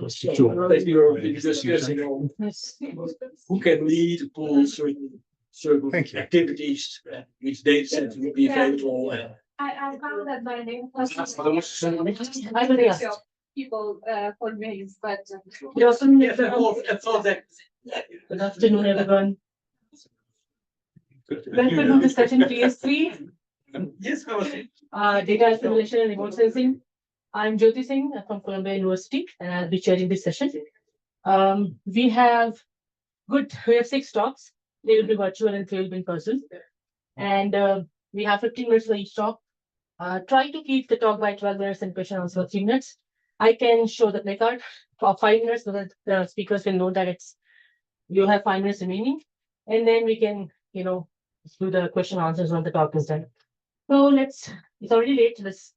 discussing who can lead all certain activities, which data set will be available. I found that my name was people for names, but I thought that. Good afternoon, everyone. Welcome to the session PS3. Yes, how was it? Data assimilation and remote sensing. I'm Jyoti Singh from Columbia University, and I'll be chairing this session. We have 6 talks. They will be virtual and 3 will be in person. And we have 15 minutes for each talk. Try to keep the talk by 12 minutes and question answer for 3 minutes. I can show the placard for 5 minutes so that the speakers can know that you have 5 minutes remaining. And then we can, do the question answers when the talk is done. So it's already late. Let's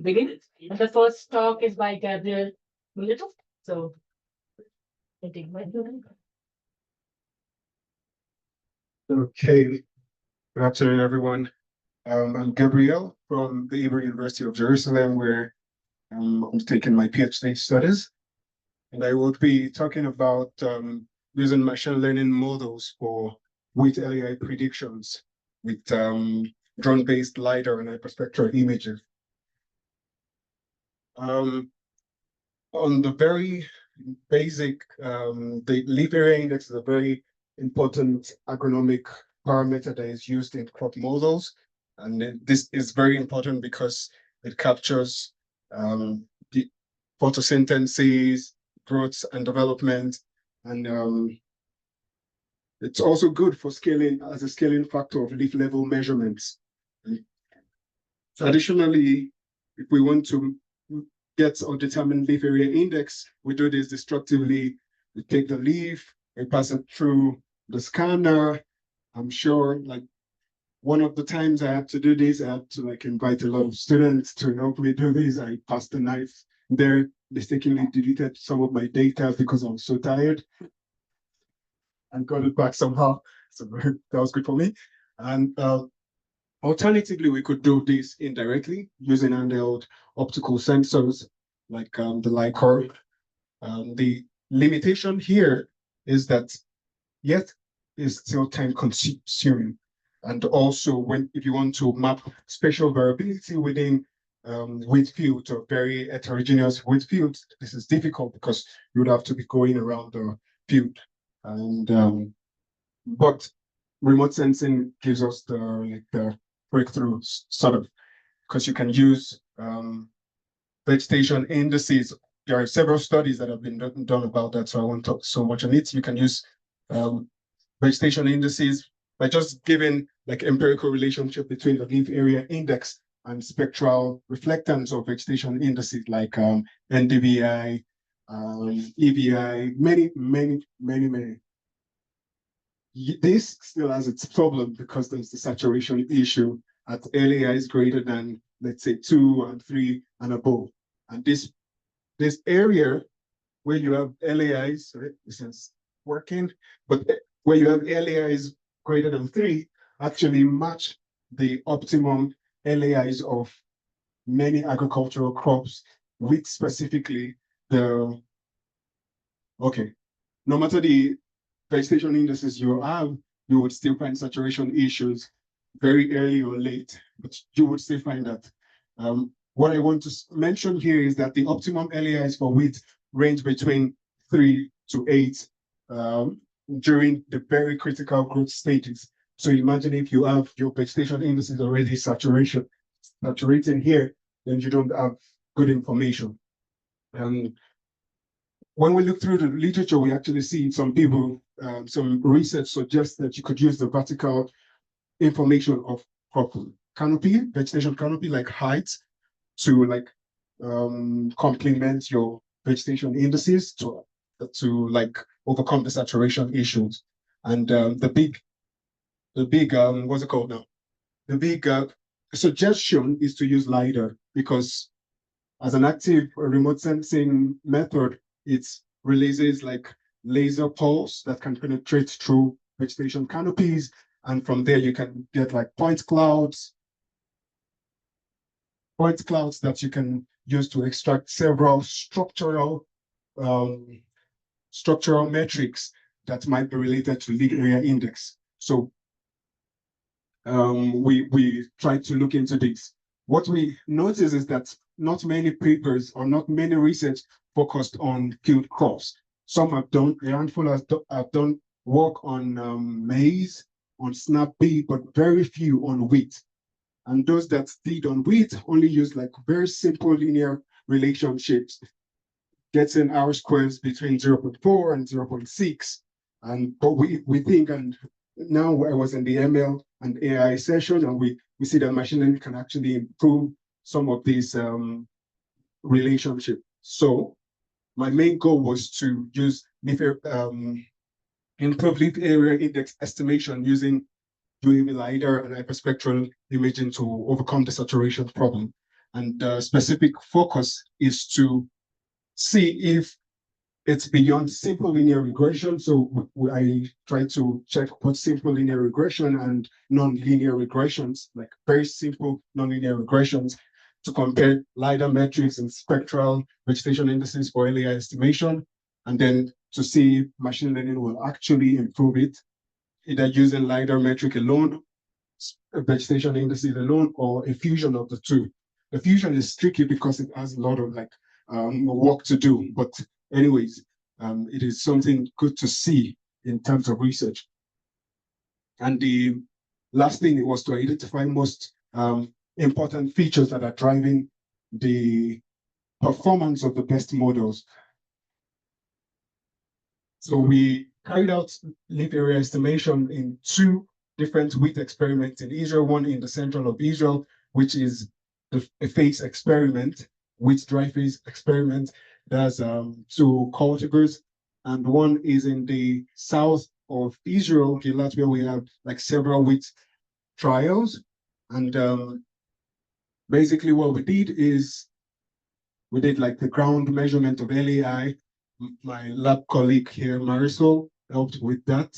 begin. And the first talk is by Gabriel Milito. So I take my turn. Okay, good afternoon, everyone. I'm Gabriel from the Hebrew University of Jerusalem, where I'm taking my PhD studies. And I will be talking about using machine learning models for with LAI predictions with drone-based LiDAR and hyperspectral images. On the very basic, the leaf area index is a very important agronomic parameter that is used in crop models. And this is very important because it captures the photosynthesis, growth and development, and it's also good for scaling as a scaling factor of leaf level measurements. Additionally, if we want to get or determine leaf area index, we do this destructively. We take the leaf, we pass it through the scanner. I'm sure one of the times I had to do this, I had to invite a lot of students to help me do this. I passed the knife there, mistakenly deleted some of my data because I was so tired and got it back somehow. So that was good for me. And alternatively, we could do this indirectly using handheld optical sensors like the LiCor. The limitation here is that yet is still time consuming. And also if you want to map spatial variability within wheat fields or very heterogeneous wheat fields, this is difficult because you would have to be going around the field. And but remote sensing gives us the breakthrough sort of, because you can use vegetation indices. There are several studies that have been done about that, so I won't talk so much on it. You can use vegetation indices by just giving empirical relationship between the leaf area index and spectral reflectance of vegetation indices like NDVI, EVI, many. This still has its problem because there's the saturation issue at LAIs greater than, let's say, 2 and 3 and above. And this area where you have LAIs, sorry, this is working, but where you have LAIs greater than 3 actually match the optimum LAIs of many agricultural crops with specifically no matter the vegetation indices you have, you would still find saturation issues very early or late, but you would still find that. What I want to mention here is that the optimum LAIs for wheat range between 3 to 8 during the very critical growth stages. So imagine if you have your vegetation indices already saturating here, then you don't have good information. When we look through the literature, we actually see some people, some research suggests that you could use the vertical information of crop canopy, vegetation canopy, like height, to complement your vegetation indices to overcome the saturation issues. And the big what's it called now? The big suggestion is to use LiDAR, because as an active remote sensing method, it releases laser pulse that can penetrate through vegetation canopies, and from there you can get point clouds that you can use to extract several structural structural metrics that might be related to lead area index. So we tried to look into this. What we noticed is that not many papers or not many research focused on field crops. Some have done, a handful have done work on maize, on snap pea, but very few on wheat. And those that did on wheat only use like very simple linear relationships, getting R squares between 0.4 and 0.6. But we think, and now I was in the ML and AI session, and we see that machine learning can actually improve some of these relationships. So my main goal was to use improve leaf area index estimation using UV LiDAR and hyperspectral imaging to overcome the saturation problem. And the specific focus is to see if it's beyond simple linear regression. So I try to check what simple linear regression and non-linear regressions, like very simple non-linear regressions, to compare LiDAR metrics and spectral vegetation indices for LAI estimation, and then to see if machine learning will actually improve it, either using LiDAR metric alone, vegetation indices alone, or a fusion of the two. The fusion is tricky because it has a lot of work to do, but anyways, it is something good to see in terms of research. And the last thing was to identify most important features that are driving the performance of the best models. So we carried out leaf area estimation in 2 different wheat experiments in Israel, one in the central of Israel, which is a phase experiment, wheat dry phase experiment. That's 2 cultivars, and one is in the south of Israel, Gilat, where we have like several wheat trials. And basically what we did is we did like the ground measurement of LAI. My lab colleague here, Marisol, helped with that.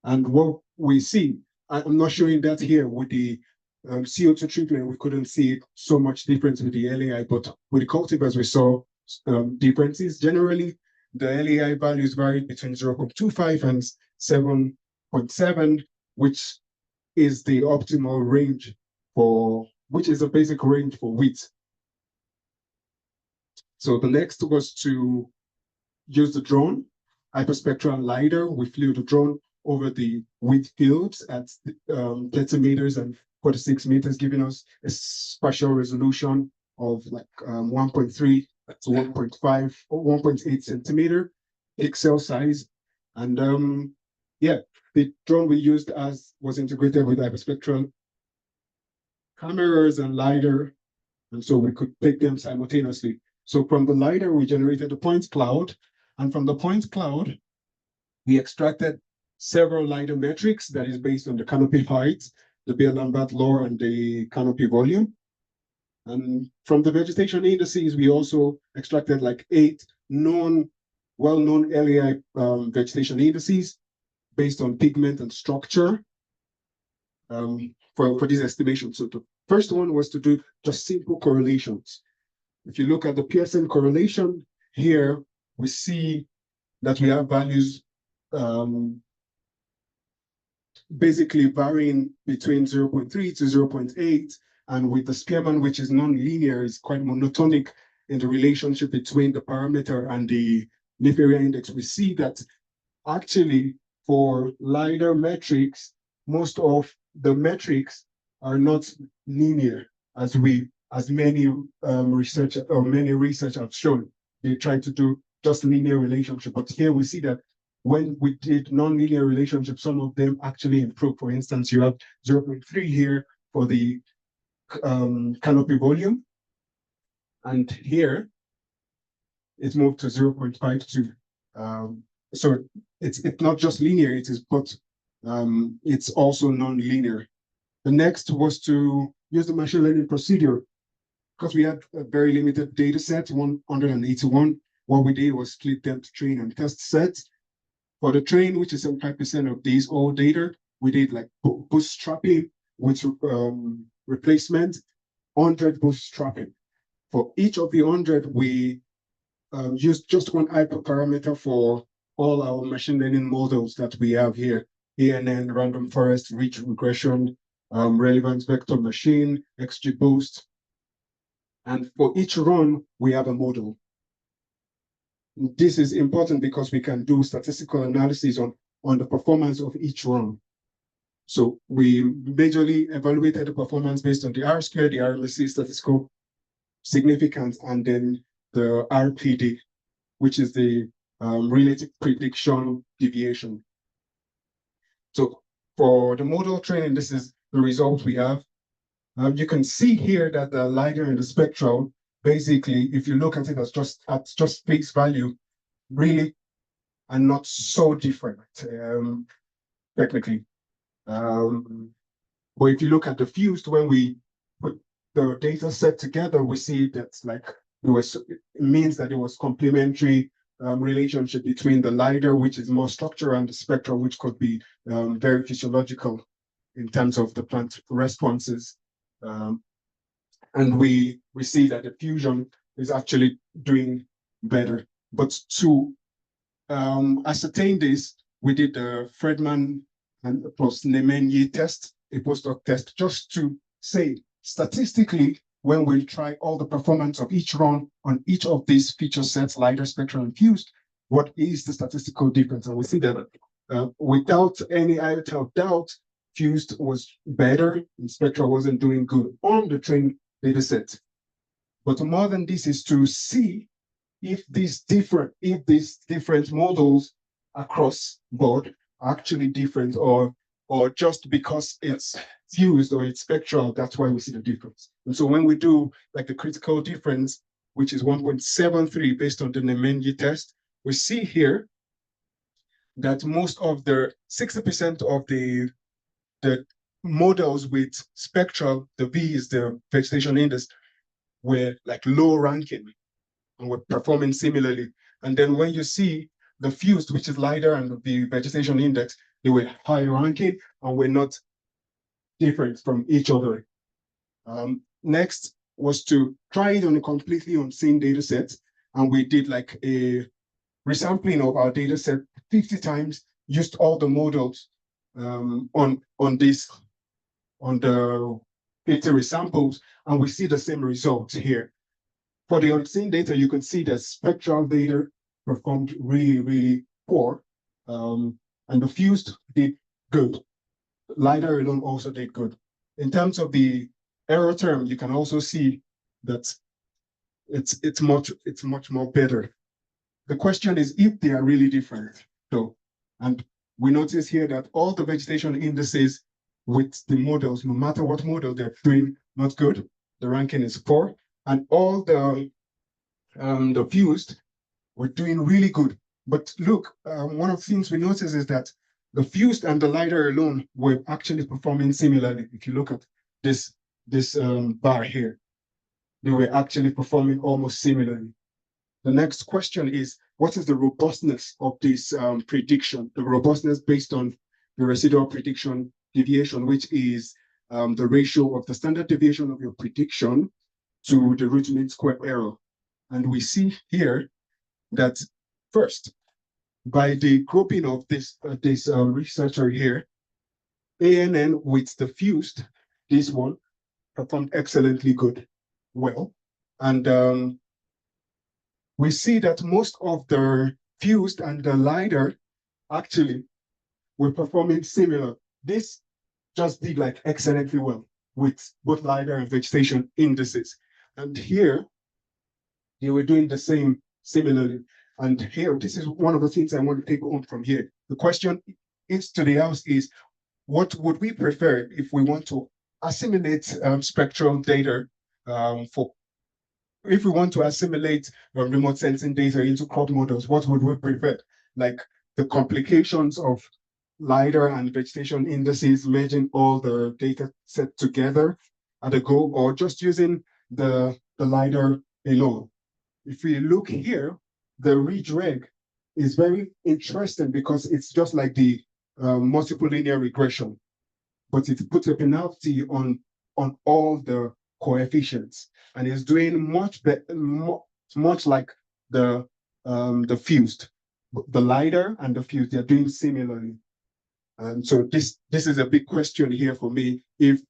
And what we see, I'm not showing that here with the CO2 treatment, we couldn't see so much difference with the LAI, but with the cultivars, we saw differences. Generally, the LAI values varied between 0.25 and 7.7, which is the optimal range which is a basic range for wheat. So the next was to use the drone, hyperspectral LiDAR. We flew the drone over the wheat fields at 30 meters and 46 meters, giving us a spatial resolution of like 1.3 to 1.5 or 1.8 centimeter pixel size. And yeah, the drone we used was integrated with hyperspectral cameras and LiDAR, and so we could pick them simultaneously. So from the LiDAR, we generated a point cloud, and from the point cloud, we extracted several LiDAR metrics that is based on the canopy height, the Beer-Lambert law, and the canopy volume. And from the vegetation indices, we also extracted like 8 well-known LAI vegetation indices based on pigment and structure for these estimations. So the first one was to do just simple correlations. If you look at the Pearson correlation here, we see that we have values basically varying between 0.3 to 0.8, and with the Spearman, which is non-linear, is quite monotonic in the relationship between the parameter and the leaf area index. We see that actually for LiDAR metrics, most of the metrics are not linear, as many research have shown. They try to do just linear relationship, but here we see that when we did non-linear relationships, some of them actually improve. For instance, you have 0.3 here for the canopy volume, and here it's moved to 0.52. So it's not just linear, but it's also non-linear. The next was to use the machine learning procedure. Because we had a very limited data set, 181, what we did was split them to train and test sets. For the train, which is 75% of these old data, we did like bootstrapping with replacement, 100 bootstrapping. For each of the 100, we use just one hyperparameter for all our machine learning models that we have here. ANN, random forest, ridge regression, relevance vector machine, XGBoost. And for each run, we have a model. This is important because we can do statistical analysis on the performance of each run. So we majorly evaluated the performance based on the R squared, the RLC statistical significance, and then the RPD, which is the relative prediction deviation. So for the model training, this is the result we have. You can see here that the LiDAR and the spectral, basically, if you look at it as just face value, really are not so different technically. But if you look at the fused, when we put the data set together, we see that like it means that it was complementary relationship between the LiDAR, which is more structural, and the spectral, which could be very physiological in terms of the plant responses. And we see that the fusion is actually doing better. But to ascertain this, we did the Fredman and plus Nemanja test, a postdoc test, just to say statistically, when we try all the performance of each run on each of these feature sets, LiDAR, spectral, and fused, what is the statistical difference? And we see that without any iota of doubt, fused was better and spectral wasn't doing good on the trained data set. But more than this is to see if these different models across board are actually different, or just because it's fused or it's spectral, that's why we see the difference. And so when we do like the critical difference, which is 1.73 based on the Nemanja test, we see here that most of the 60% of the models with spectral, the V is the vegetation index, were like low ranking and were performing similarly. And then when you see the fused, which is LiDAR, and the vegetation index, they were high ranking and were not different from each other. Next was to try it on a completely unseen data set. And we did like a resampling of our data set 50 times, used all the models on the 50 resamples, and we see the same results here. For the unseen data, you can see that spectral data performed really, really poor, and the fused did good. LiDAR alone also did good. In terms of the error term, you can also see that it's much more better. The question is if they are really different, though. And we notice here that all the vegetation indices with the models, no matter what model they're doing, not good. The ranking is poor, and all the fused were doing really good. But look, one of the things we notice is that the fused and the LiDAR alone were actually performing similarly. If you look at this bar here, they were actually performing almost similarly. The next question is, what is the robustness of this prediction? The robustness based on the residual prediction deviation, which is the ratio of the standard deviation of your prediction to the root mean square error. And we see here that first, by the grouping of this researcher here, ANN with the fused, this one performed excellently good, well. And we see that most of the fused and the LiDAR actually were performing similar. This just did like excellently well with both LiDAR and vegetation indices. And here, they were doing the same similarly. And here, this is one of the things I want to take on from here. The question is to the house is, what would we prefer if we want to assimilate spectral data if we want to assimilate remote sensing data into crop models, what would we prefer? Like the complications of LiDAR and vegetation indices, merging all the data set together at a go, or just using the LiDAR alone? If we look here, the ridge reg is very interesting because it's just like the multiple linear regression, but it puts a penalty on all the coefficients, and it's doing much better, much like the fused. The LiDAR and the fused, they're doing similarly. And so this is a big question here for me, if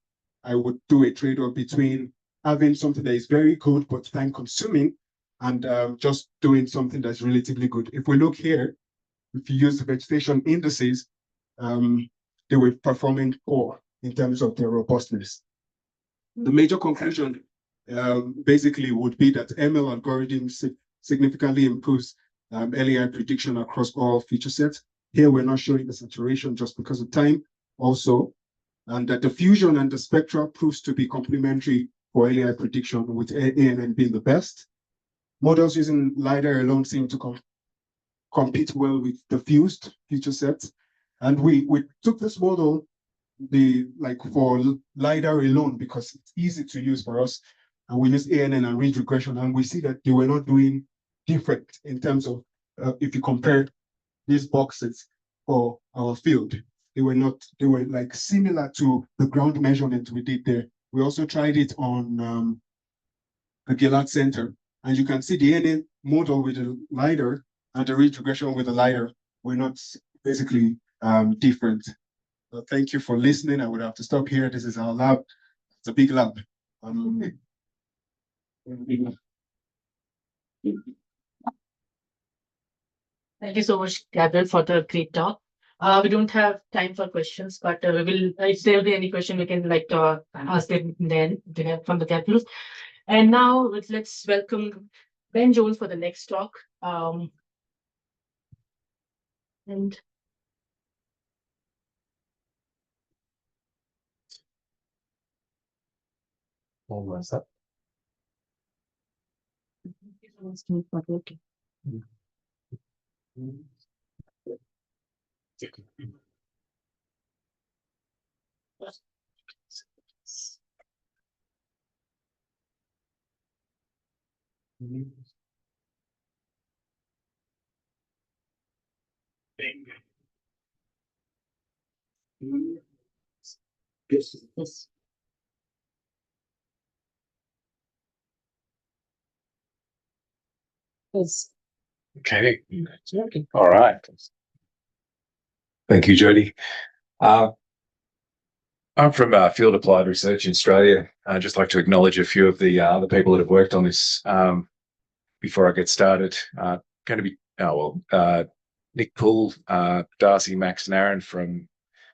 I would do a trade-off between having something that is very good but time consuming and just doing something that's relatively good. If we look here, if you use the vegetation indices, they were performing poor in terms of their robustness. The major conclusion basically would be that ML algorithms significantly improves LAI prediction across all feature sets. Here, we're not showing the saturation just because of time also, and that the fusion and the spectra proves to be complementary for LAI prediction, with ANN being the best. Models using LiDAR alone seem to compete well with the fused feature sets. And we took this model for LiDAR alone because it's easy to use for us. And we use ANN and ridge regression, and we see that they were not doing different in terms of if you compare these boxes for our field. They were like similar to the ground measurement we did there. We also tried it on the Gillard Center, and you can see the ANN model with the LiDAR and the ridge regression with the LiDAR were not basically different. So thank you for listening. I would have to stop here. This is our lab. It's a big lab. Thank you so much, Gabriel, for the great talk. We don't have time for questions, but we will, if there will be any question, we can ask them then from the Gabriel. And now let's welcome Ben Jones for the next talk. And Almost up. okay. Yes. Yes. Okay. All right. Thank you, Jody. I'm from Field Applied Research in Australia. I'd just like to acknowledge a few of the people that have worked on this before I get started. Going to be Nick Poole, Darcy, Max, and Aaron from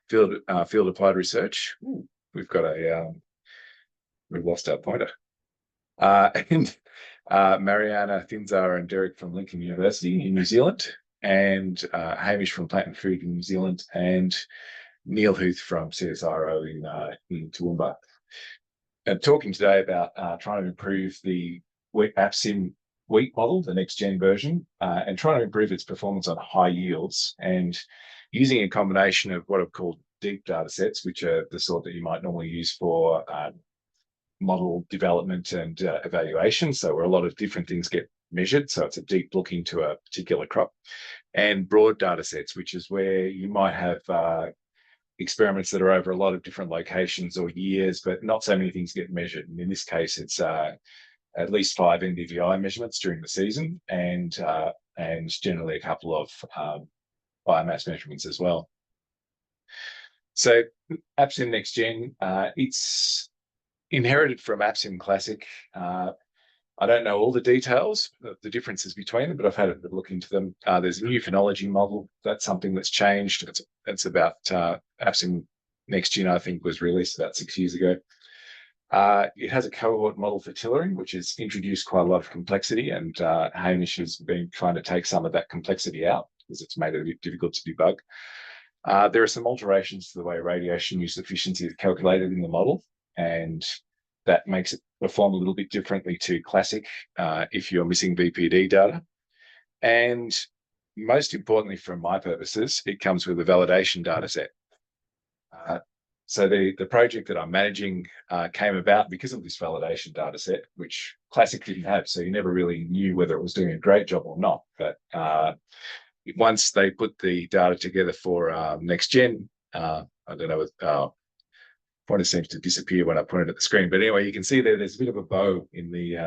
Field Applied Research. Ooh, we've got we've lost our pointer. And Mariana Thinzar and Derek from Lincoln University in New Zealand, and Hamish from Plant and Food in New Zealand, and Neil Huth from CSIRO in Toowoomba. And talking today about trying to improve the AppSim wheat model, the next gen version, and trying to improve its performance on high yields, and using a combination of what I've called deep data sets, which are the sort that you might normally use for model development and evaluation. So where a lot of different things get measured. So it's a deep look into a particular crop. And broad data sets, which is where you might have experiments that are over a lot of different locations or years, but not so many things get measured. And in this case, it's at least 5 NDVI measurements during the season, and generally a couple of biomass measurements as well. So AppSim Next Gen, it's inherited from AppSim Classic. I don't know all the details of the differences between them, but I've had a look into them. There's a new phenology model. That's something that's changed. It's about AppSim Next Gen, I think, was released about 6 years ago. It has a cohort model for tillering, which has introduced quite a lot of complexity, and Hamish has been trying to take some of that complexity out because it's made it a bit difficult to debug. There are some alterations to the way radiation use efficiency is calculated in the model, and that makes it perform a little bit differently to Classic if you're missing VPD data. And most importantly, from my purposes, it comes with a validation data set. So the project that I'm managing came about because of this validation data set, which Classic didn't have. So you never really knew whether it was doing a great job or not. But once they put the data together for Next Gen, I don't know, pointer seems to disappear when I point it at the screen. But anyway, you can see there's a bit of a bow in the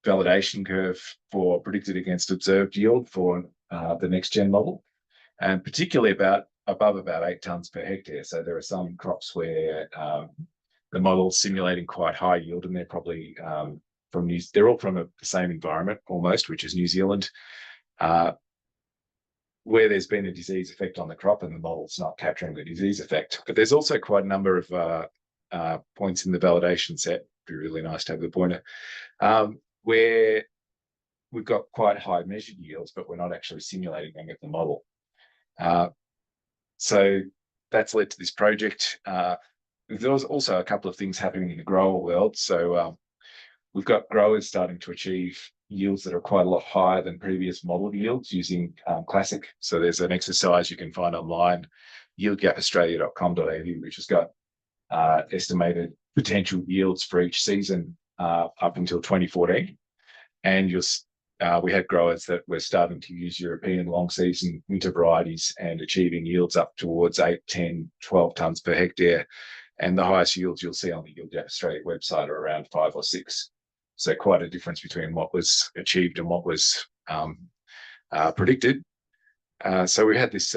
validation curve for predicted against observed yield for the next gen model, and particularly above about 8 tonnes per hectare. So there are some crops where the model's simulating quite high yield, and they're probably they're all from the same environment almost, which is New Zealand, where there's been a disease effect on the crop and the model's not capturing the disease effect. But there's also quite a number of points in the validation set. It'd be really nice to have the pointer, where we've got quite high measured yields, but we're not actually simulating them with the model. So that's led to this project. There was also a couple of things happening in the grower world. So we've got growers starting to achieve yields that are quite a lot higher than previous model yields using Classic. So there's an exercise you can find online, yieldgapaustralia.com.au, which has got estimated potential yields for each season up until 2014. And we had growers that were starting to use European long season winter varieties and achieving yields up towards 8, 10, 12 tonnes per hectare. And the highest yields you'll see on the Yield Gap Australia website are around 5 or 6. So quite a difference between what was achieved and what was predicted. So we had this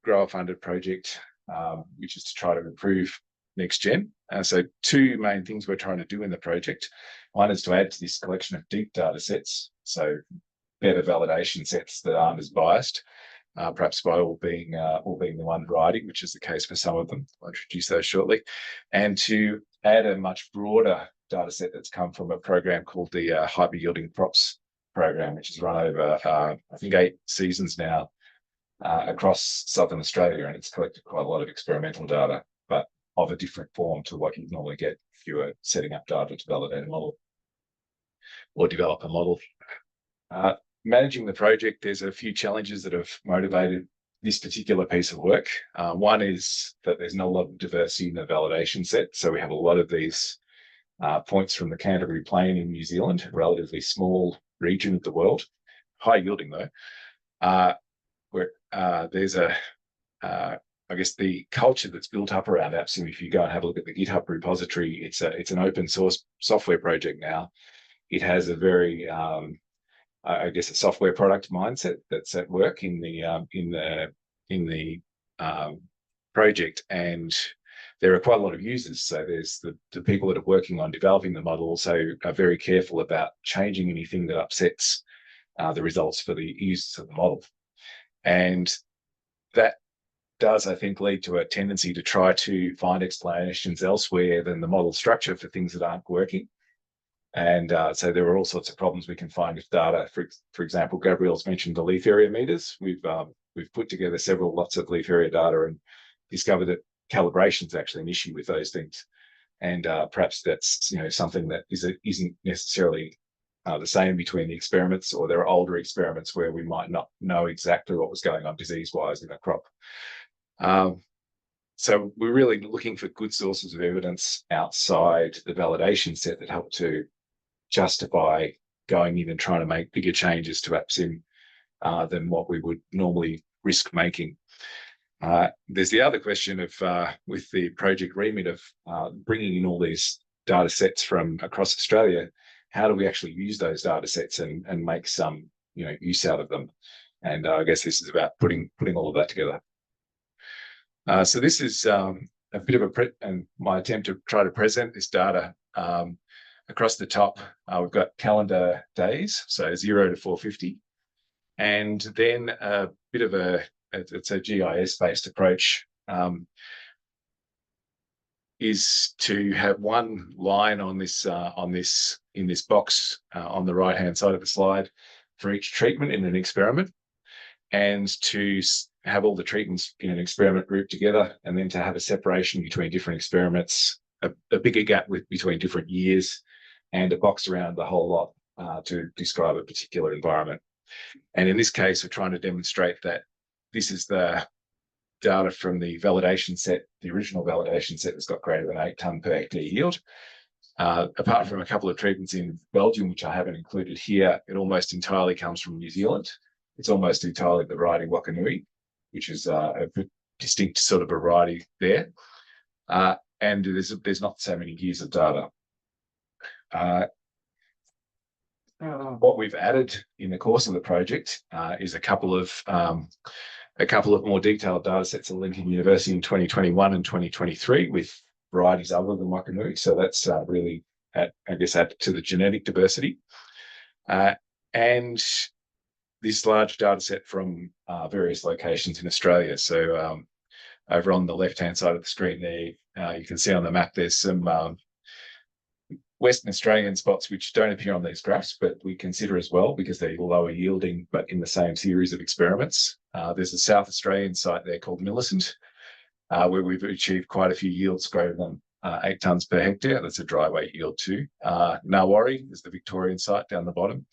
grower-funded project, which is to try to improve next gen. So 2 main things we're trying to do in the project. One is to add to this collection of deep data sets, so better validation sets that aren't as biased, perhaps by all being the one writing, which is the case for some of them. I'll introduce those shortly. And to add a much broader data set that's come from a program called the Hyper Yielding Crops program, which has run over, I think, 8 seasons now across Southern Australia, and it's collected quite a lot of experimental data, but of a different form to what you'd normally get if you were setting up data to validate a model or develop a model. Managing the project, there's a few challenges that have motivated this particular piece of work. One is that there's not a lot of diversity in the validation set. So we have a lot of these points from the Canterbury Plain in New Zealand, a relatively small region of the world, high yielding though, where there's I guess the culture that's built up around AppSim. If you go and have a look at the GitHub repository, it's an open source software project now. It has a very I guess a software product mindset that's at work in the project, and there are quite a lot of users. So there's the people that are working on developing the model also are very careful about changing anything that upsets the results for the users of the model, and that does, I think, lead to a tendency to try to find explanations elsewhere than the model structure for things that aren't working. And so there are all sorts of problems we can find with data. For example, Gabrielle's mentioned the leaf area meters. We've put together several lots of leaf area data and discovered that calibration is actually an issue with those things. And perhaps that's something that isn't necessarily the same between the experiments, or there are older experiments where we might not know exactly what was going on disease-wise in a crop. So we're really looking for good sources of evidence outside the validation set that help to justify going in and trying to make bigger changes to AppSim than what we would normally risk making. There's the other question of, with the project remit of bringing in all these data sets from across Australia, how do we actually use those data sets and make some use out of them? And I guess this is about putting all of that together. So this is a bit of my attempt to try to present this data. Across the top, we've got calendar days, so 0 to 450. And then a bit of it's a GIS-based approach, is to have one line in this box on the right-hand side of the slide for each treatment in an experiment, and to have all the treatments in an experiment grouped together, and then to have a separation between different experiments, a bigger gap between different years, and a box around the whole lot to describe a particular environment. And in this case, we're trying to demonstrate that this is the data from the validation set, the original validation set that's got greater than 8 tonne per hectare yield. Apart from a couple of treatments in Belgium, which I haven't included here, it almost entirely comes from New Zealand. It's almost entirely the variety Wakanui, which is a distinct sort of variety there. And there's not so many years of data. what we've added in the course of the project is a couple of more detailed data sets of Lincoln University in 2021 and 2023 with varieties other than Wakanui. So that's really, added to the genetic diversity. And this large data set from various locations in Australia. So over on the left-hand side of the screen there, you can see on the map there's some Western Australian spots which don't appear on these graphs, but we consider as well because they're lower yielding, but in the same series of experiments. There's a South Australian site there called Millicent, where we've achieved quite a few yields greater than 8 tonnes per hectare. That's a dry weight yield too. Narwarri is the Victorian site down the bottom.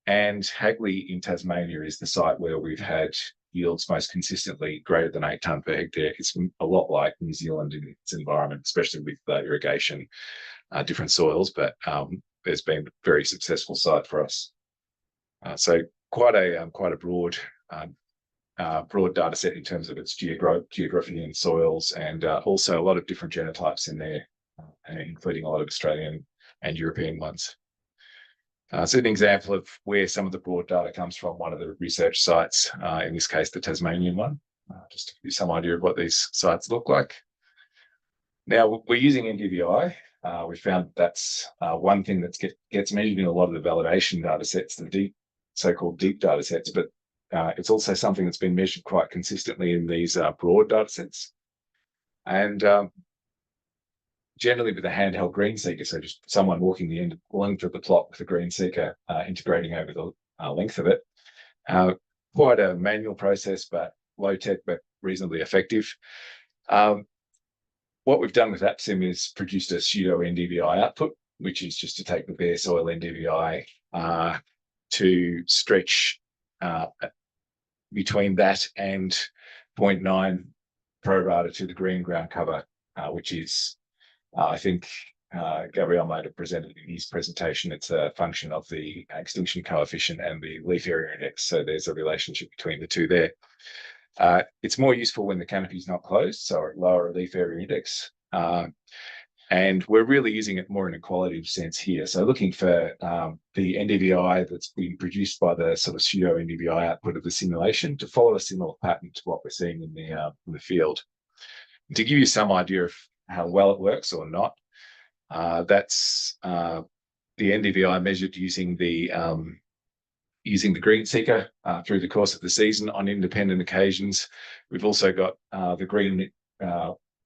And Hagley in Tasmania is the site where we've had yields most consistently greater than 8 tonne per hectare. It's a lot like New Zealand in its environment, especially with irrigation, different soils, but there's been a very successful site for us. So quite a broad data set in terms of its geography and soils, and also a lot of different genotypes in there, including a lot of Australian and European ones. So an example of where some of the broad data comes from, one of the research sites, in this case, the Tasmanian one, just to give you some idea of what these sites look like. Now, we're using NDVI. We found that's one thing that gets measured in a lot of the validation data sets, the so-called deep data sets, but it's also something that's been measured quite consistently in these broad data sets. And generally with a handheld green seeker, so just someone walking the length of the plot with a green seeker, integrating over the length of it. Quite a manual process, but low tech, but reasonably effective. What we've done with AppSim is produced a pseudo NDVI output, which is just to take the bare soil NDVI to stretch between that and 0.9 pro rata to the green ground cover, which is, I think Gabriel might have presented in his presentation. It's a function of the extinction coefficient and the leaf area index. So there's a relationship between the two there. It's more useful when the canopy is not closed, so at lower leaf area index. And we're really using it more in a qualitative sense here. So looking for the NDVI that's been produced by the sort of pseudo NDVI output of the simulation to follow a similar pattern to what we're seeing in the field. And to give you some idea of how well it works or not, that's the NDVI measured using the green seeker through the course of the season on independent occasions. We've also got the green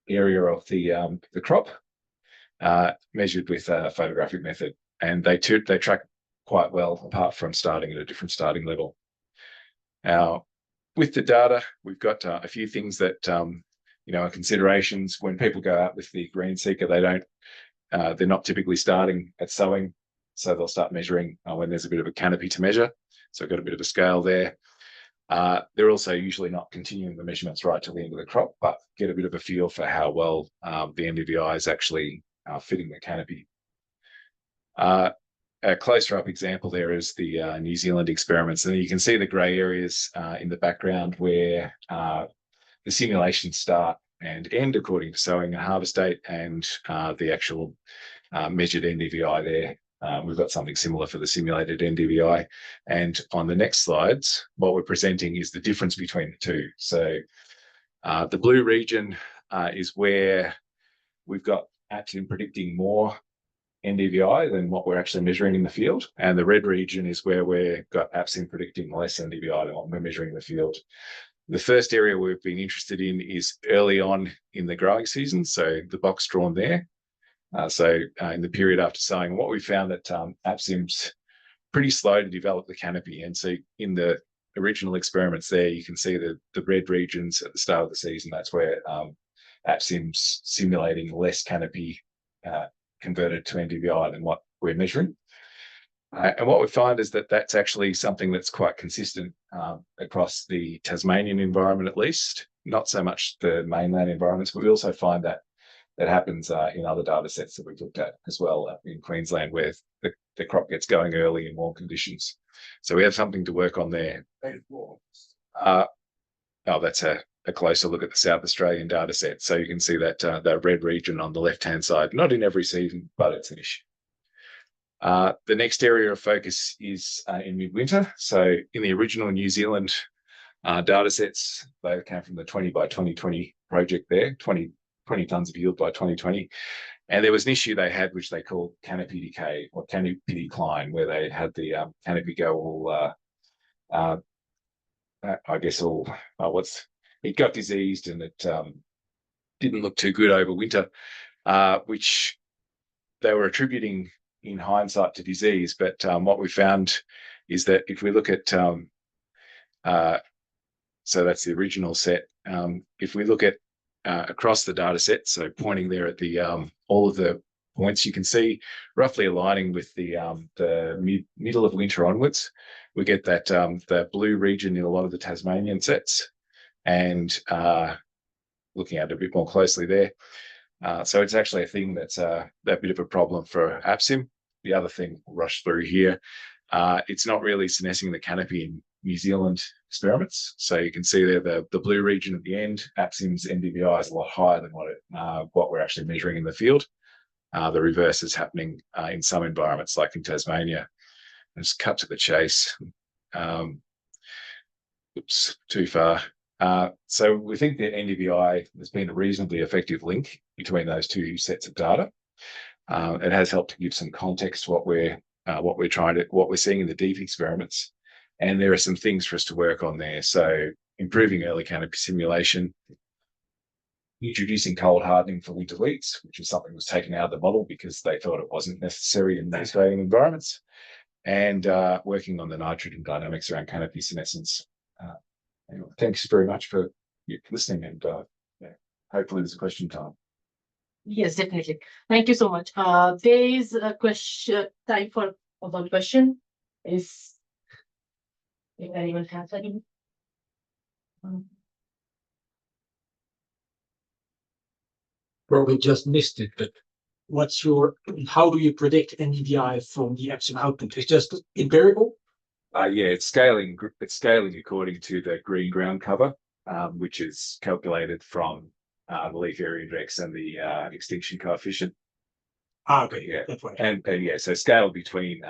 area of the crop measured with a photographic method, and they track quite well apart from starting at a different starting level. Now, with the data, we've got a few things that are considerations. When people go out with the green seeker, they're not typically starting at sowing, so they'll start measuring when there's a bit of a canopy to measure. So I've got a bit of a scale there. They're also usually not continuing the measurements right till the end of the crop, but get a bit of a feel for how well the NDVI is actually fitting the canopy. A closer up example there is the New Zealand experiments, and you can see the grey areas in the background where the simulations start and end according to sowing and harvest date, and the actual measured NDVI there. We've got something similar for the simulated NDVI. And on the next slides, what we're presenting is the difference between the two. So the blue region is where we've got AppSim predicting more NDVI than what we're actually measuring in the field. And the red region is where we've got AppSim predicting less NDVI than what we're measuring in the field. The first area we've been interested in is early on in the growing season. So the box drawn there. In the period after sowing, what we found that AppSim's pretty slow to develop the canopy. And so in the original experiments there, you can see the red regions at the start of the season. That's where AppSim's simulating less canopy converted to NDVI than what we're measuring. And what we find is that that's actually something that's quite consistent across the Tasmanian environment, at least, not so much the mainland environments, but we also find that happens in other data sets that we've looked at as well in Queensland, where the crop gets going early in warm conditions. So we have something to work on there. That's a closer look at the South Australian data set. So you can see that red region on the left-hand side, not in every season, but it's an issue. The next area of focus is in midwinter. So in the original New Zealand data sets, they came from the 20 by 2020 project there, 20 tonnes of yield by 2020. And there was an issue they had, which they called canopy decay or canopy decline, where they had the canopy go all, it got diseased and it didn't look too good over winter, which they were attributing in hindsight to disease. But what we found is that if we look at, so that's the original set. If we look at across the data set, so pointing there at the all of the points, you can see roughly aligning with the middle of winter onwards, we get that the blue region in a lot of the Tasmanian sets, and looking at it a bit more closely there. So it's actually a thing that's a bit of a problem for APSIM. The other thing, we'll rush through here, it's not really senescing the canopy in New Zealand experiments. So you can see there the blue region at the end. APSIM's NDVI is a lot higher than what we're actually measuring in the field. The reverse is happening in some environments, like in Tasmania. Let's cut to the chase. Oops, too far. So we think that NDVI has been a reasonably effective link between those two sets of data. It has helped to give some context to what we're seeing in the deep experiments, and there are some things for us to work on there. So improving early canopy simulation, introducing cold hardening for winter wheats, which is something that was taken out of the model because they thought it wasn't necessary in the Australian environments, and working on the nitrogen dynamics around canopy senescence. Anyway, thanks very much for listening, and hopefully there's a question time. Yes, definitely. Thank you so much. There is a question time for one question. If anyone has any. Probably just missed it, but how do you predict NDVI from the APSIM output? It's just empirical? Yeah, it's scaling according to the green ground cover, which is calculated from the leaf area index and the extinction coefficient. Okay, yeah, that's right. And yeah, so scale between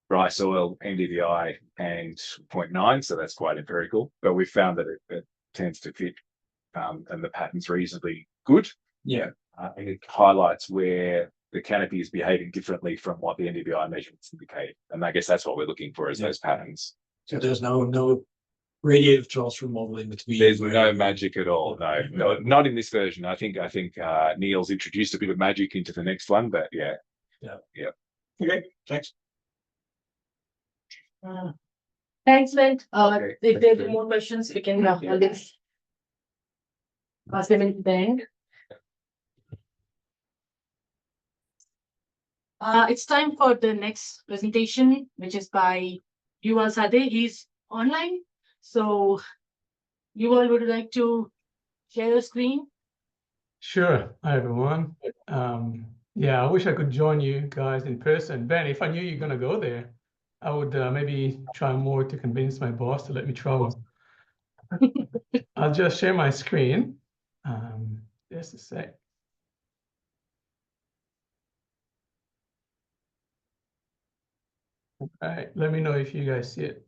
dry soil, NDVI, and 0.9, so that's quite empirical. But we found that it tends to fit, and the pattern's reasonably good. Yeah. And it highlights where the canopy is behaving differently from what the NDVI measurements indicate. And I guess that's what we're looking for, is those patterns. So there's no radiative transfer modeling between. There's no magic at all. No, not in this version. I think Neil's introduced a bit of magic into the next one, but yeah. Okay, thanks. Thanks, Len. Okay, If there are more questions, we can always ask them in the end. It's time for the next presentation, which is by Yuval Sadeh. He's online. So, Yuval, would you like to share your screen? Sure. Hi, everyone. Yeah, I wish I could join you guys in person. Ben, if I knew you're going to go there, I would maybe try more to convince my boss to let me travel. I'll just share my screen. Just a sec. All right, let me know if you guys see it.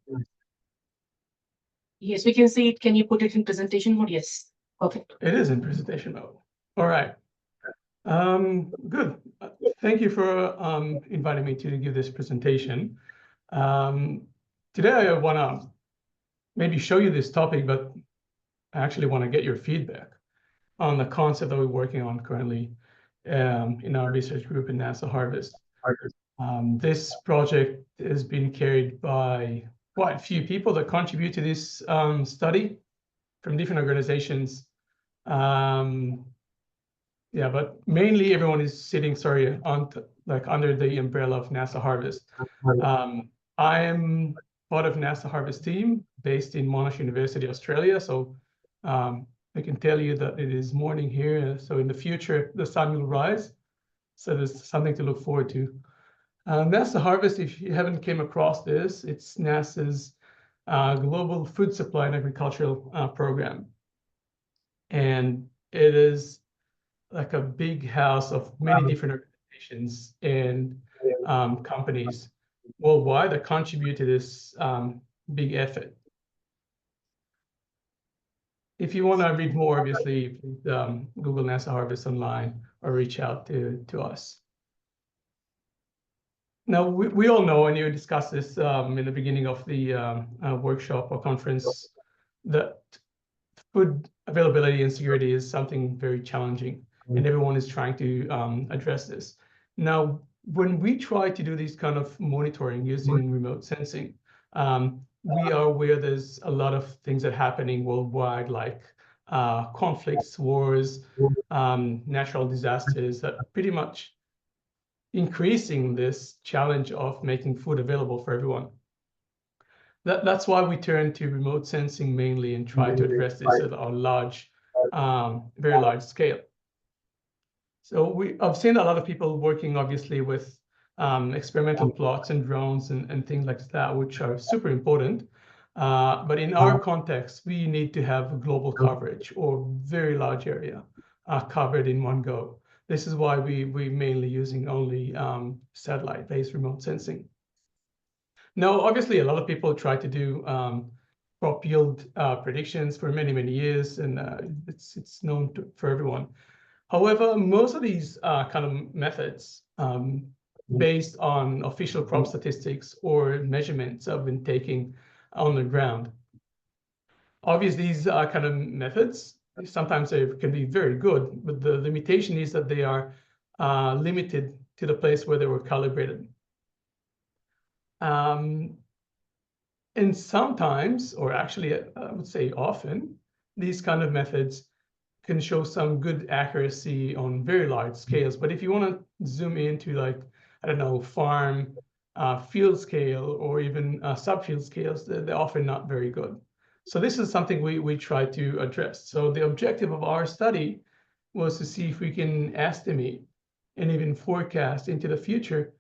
Yes, we can see it. Can you put it in presentation mode? Yes. Okay. It is in presentation mode. All right. Good. Thank you for inviting me to give this presentation. Today I want to maybe show you this topic, but I actually want to get your feedback on the concept that we're working on currently in our research group in NASA Harvest. This project has been carried by quite a few people that contribute to this study from different organizations. Yeah, but mainly everyone is sitting, under the umbrella of NASA Harvest. I am part of NASA Harvest team based in Monash University, Australia. So I can tell you that it is morning here. So in the future, the sun will rise. So there's something to look forward to. NASA Harvest, if you haven't came across this, it's NASA's Global Food Supply and Agricultural Program. And it is like a big house of many different organizations. And companies worldwide that contribute to this big effort. If you want to read more, obviously, please, Google NASA Harvest online or reach out to us. Now, we all know, and you discussed this in the beginning of the workshop or conference, that food availability and security is something very challenging, and everyone is trying to address this. Now, when we try to do these kind of monitoring using remote sensing, we are aware there's a lot of things that are happening worldwide, like conflicts, wars, natural disasters that are pretty much increasing this challenge of making food available for everyone. That's why we turn to remote sensing mainly and try to address this at a large, very large scale. So I've seen a lot of people working obviously with experimental plots and drones and things like that, which are super important. But in our context, we need to have global coverage or very large area covered in one go. This is why we're mainly using only satellite-based remote sensing. Now, obviously, a lot of people try to do crop yield predictions for many, many years, and it's known for everyone. However, most of these kind of methods based on official crop statistics or measurements have been taken on the ground. Obviously, these kind of methods, sometimes they can be very good, but the limitation is that they are limited to the place where they were calibrated. And sometimes, or actually I would say often, these kind of methods can show some good accuracy on very large scales. But if you want to zoom into, like, I don't know, farm, field scale, or even subfield scales, they're often not very good. So this is something we try to address. So the objective of our study was to see if we can estimate and even forecast into the future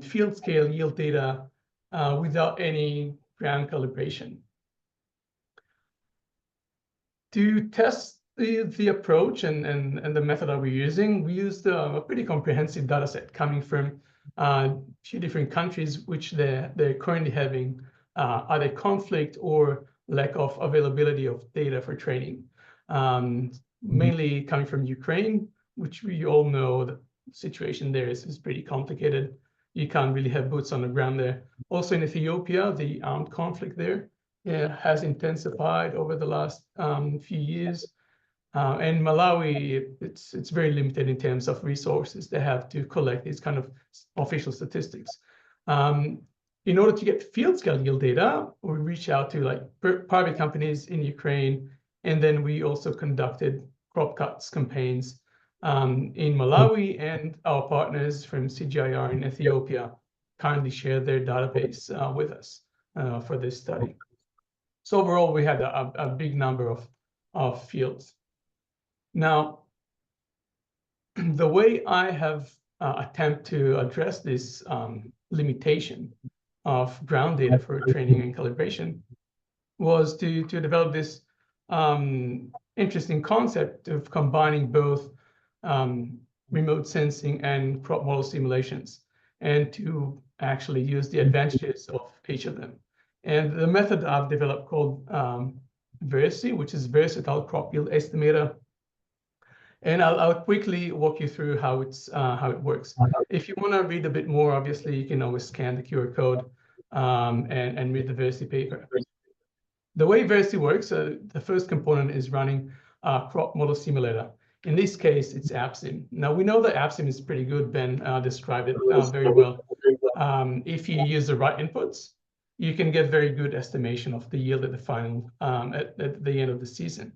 field scale yield data without any ground calibration. To test the approach and the method that we're using, we used a pretty comprehensive data set coming from a few different countries, which they're currently having either conflict or lack of availability of data for training. Mainly coming from Ukraine, which we all know the situation there is pretty complicated. You can't really have boots on the ground there. Also in Ethiopia, the armed conflict there has intensified over the last few years. And Malawi, it's very limited in terms of resources they have to collect these kind of official statistics. In order to get field scale yield data, we reached out to like private companies in Ukraine, and then we also conducted crop cuts campaigns in Malawi, and our partners from CGIAR in Ethiopia kindly shared their database with us for this study. So overall, we had a big number of fields. Now, the way I have attempted to address this limitation of ground data for training and calibration was to develop this interesting concept of combining both remote sensing and crop model simulations, and to actually use the advantages of each of them. And the method I've developed called VERSI, which is Versatile Crop Yield Estimator. And I'll quickly walk you through how it works. If you want to read a bit more, obviously, you can always scan the QR code and read the VERSI paper. The way VERSI works, the first component is running a crop model simulator. In this case, it's AppSim. Now, we know that AppSim is pretty good. Ben described it very well. If you use the right inputs, you can get very good estimation of the yield at the final, at the end of the season.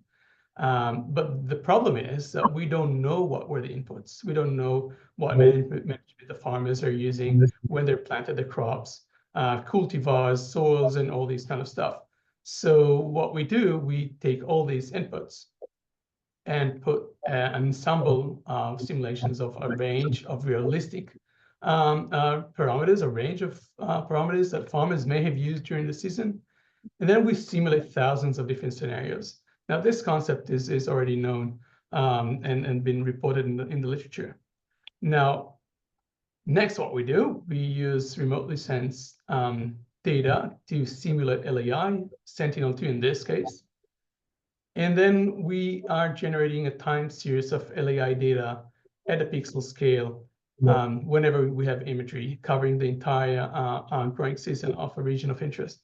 But the problem is that we don't know what were the inputs. We don't know what management the farmers are using when they're planted the crops, cultivars, soils, and all these kind of stuff. So what we do, we take all these inputs and put an ensemble of simulations of a range of realistic parameters, a range of parameters that farmers may have used during the season. And then we simulate thousands of different scenarios. Now, this concept is already known and been reported in the literature. Now, Next, what we do, we use remotely sensed data to simulate LAI, Sentinel-2 in this case. And then we are generating a time series of LAI data at a pixel scale whenever we have imagery covering the entire growing season of a region of interest.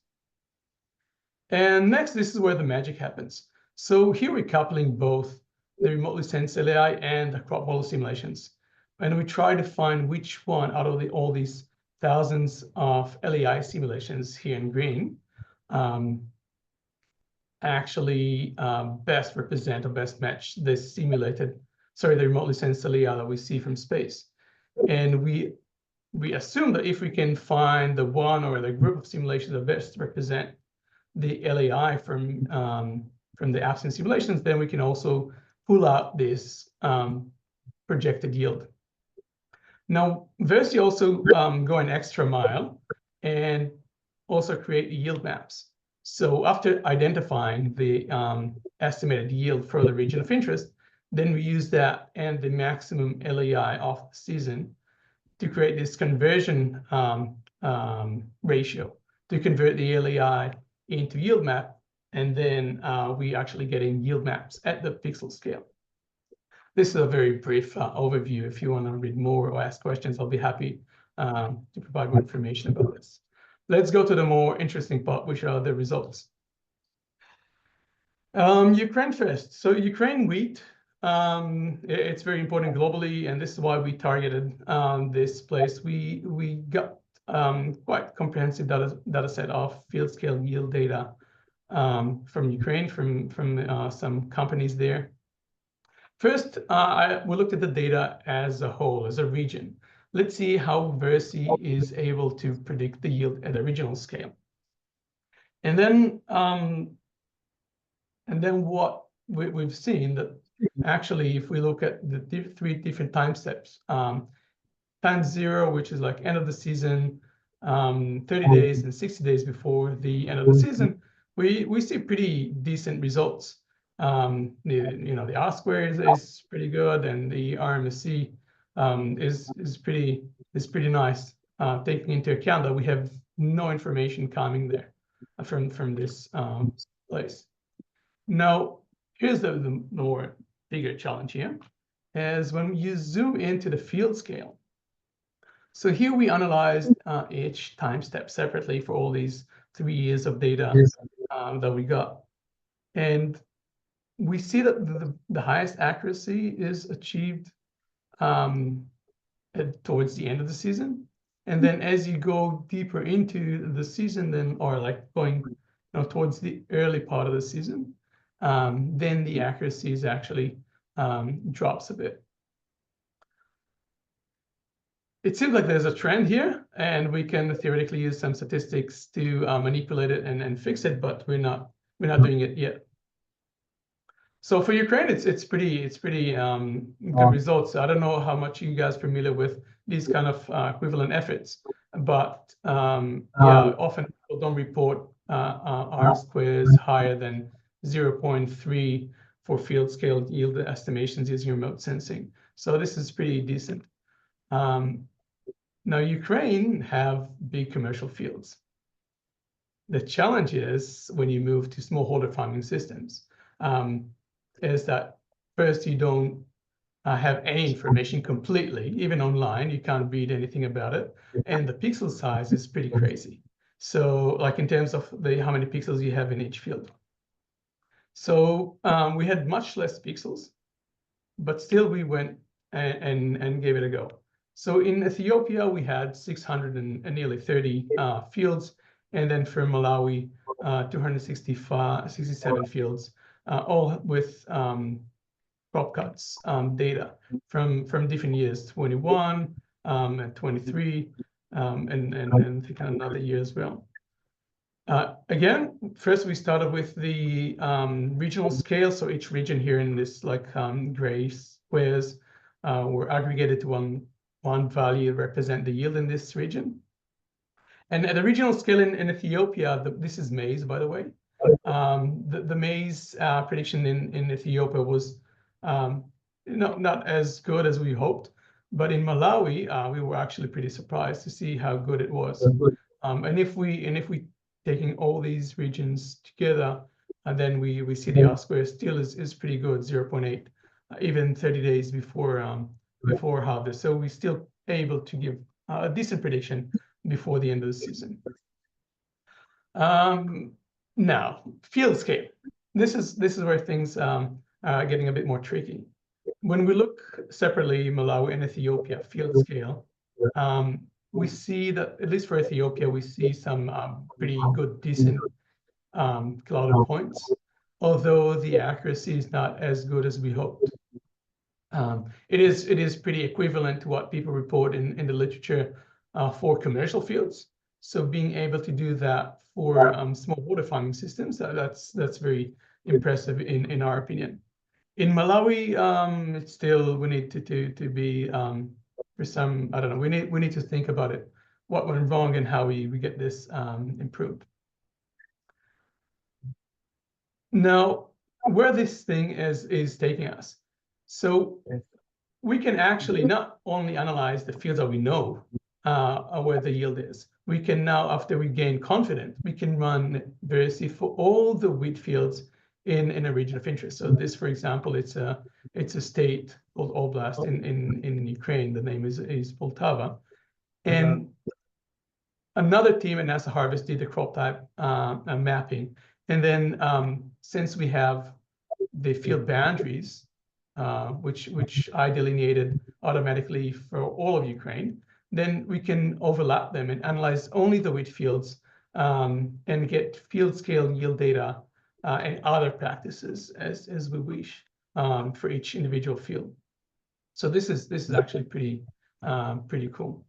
And next, this is where the magic happens. So here we're coupling both the remotely sensed LAI and the crop model simulations. And we try to find which one out of all these thousands of LAI simulations here in green actually best represent or best match the remotely sensed LAI that we see from space. And we assume that if we can find the one or the group of simulations that best represent the LAI from the absent simulations, then we can also pull out this projected yield. Now, Versi also go an extra mile and also create yield maps. So after identifying the estimated yield for the region of interest, then we use that and the maximum LAI of the season to create this conversion ratio to convert the LAI into yield map, and then we actually getting yield maps at the pixel scale. This is a very brief overview. If you want to read more or ask questions, I'll be happy to provide more information about this. Let's go to the more interesting part, which are the results. Ukraine first. So Ukraine wheat, it's very important globally, and this is why we targeted this place. We got quite comprehensive data set of field scale yield data from Ukraine, from some companies there. First, we looked at the data as a whole, as a region. Let's see how Versi is able to predict the yield at a regional scale. And then what we've seen that actually, if we look at the three different time steps, time zero, which is like end of the season, 30 days and 60 days before the end of the season, we see pretty decent results. The R square is pretty good, and the RMSE is pretty nice, taking into account that we have no information coming there from this place. Now, here's the more bigger challenge here, is when you zoom into the field scale. So here we analyzed each time step separately for all these 3 years of data that we got. And we see that the highest accuracy is achieved towards the end of the season. And then as you go deeper into the season, then, or like going towards the early part of the season, then the accuracy is actually drops a bit. It seems like there's a trend here, and we can theoretically use some statistics to manipulate it and fix it, but we're not doing it yet. So for Ukraine, it's pretty good results. I don't know how much you guys are familiar with these kind of equivalent efforts, but yeah, often people don't report R squares higher than 0.3 for field scale yield estimations using remote sensing. So this is pretty decent. Now Ukraine have big commercial fields. The challenge is when you move to smallholder farming systems, is that first you don't have any information completely, even online, you can't read anything about it. And the pixel size is pretty crazy. So like in terms of how many pixels you have in each field. So we had much less pixels, but still we went and gave it a go. So in Ethiopia, we had 600 and nearly 30 fields. And then for Malawi, 267 fields, all with crop cuts data from different years, 21 and 23, and another year as well. Again, first we started with the regional scale. So each region here in this like gray squares were aggregated to one value to represent the yield in this region. And at the regional scale in Ethiopia, this is maize, by the way. The maize prediction in Ethiopia was not as good as we hoped, But in Malawi, we were actually pretty surprised to see how good it was. And if we taking all these regions together, and then we see the R-square still is pretty good, 0.8, even 30 days before harvest. So we're still able to give a decent prediction before the end of the season. Now, field scale. This is where things are getting a bit more tricky. When we look separately, Malawi and Ethiopia field scale, we see that, at least for Ethiopia, we see some pretty good, decent clouded points, although the accuracy is not as good as we hoped. It is pretty equivalent to what people report in the literature for commercial fields. So being able to do that for small water farming systems, that's very impressive in our opinion. In Malawi, it's still, we need to be for some, I don't know, we need to think about it, what went wrong and how we get this improved. Now, where this thing is taking us. So we can actually not only analyze the fields that we know where the yield is. We can now, after we gain confidence, we can run Verisi for all the wheat fields in a region of interest. So this, for example, it's a state called Oblast in Ukraine. The name is Poltava. And another team at NASA Harvest did the crop type mapping. And then since we have the field boundaries, which I delineated automatically for all of Ukraine, then we can overlap them and analyze only the wheat fields and get field scale yield data and other practices as we wish for each individual field. So this is actually pretty cool.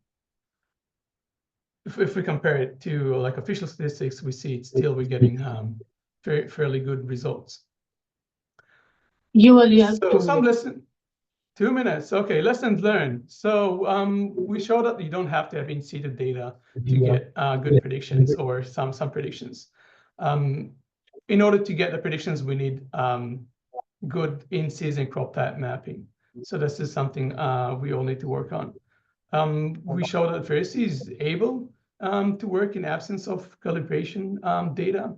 If we compare it to like official statistics, we see it's still we're getting fairly good results. You only have So some lesson. 2 minutes. Okay, lessons learned. So we show that you don't have to have in-seated data to get good predictions or some predictions. In order to get the predictions, we need good in-season crop type mapping. So this is something we all need to work on. We show that Verisi is able to work in absence of calibration data.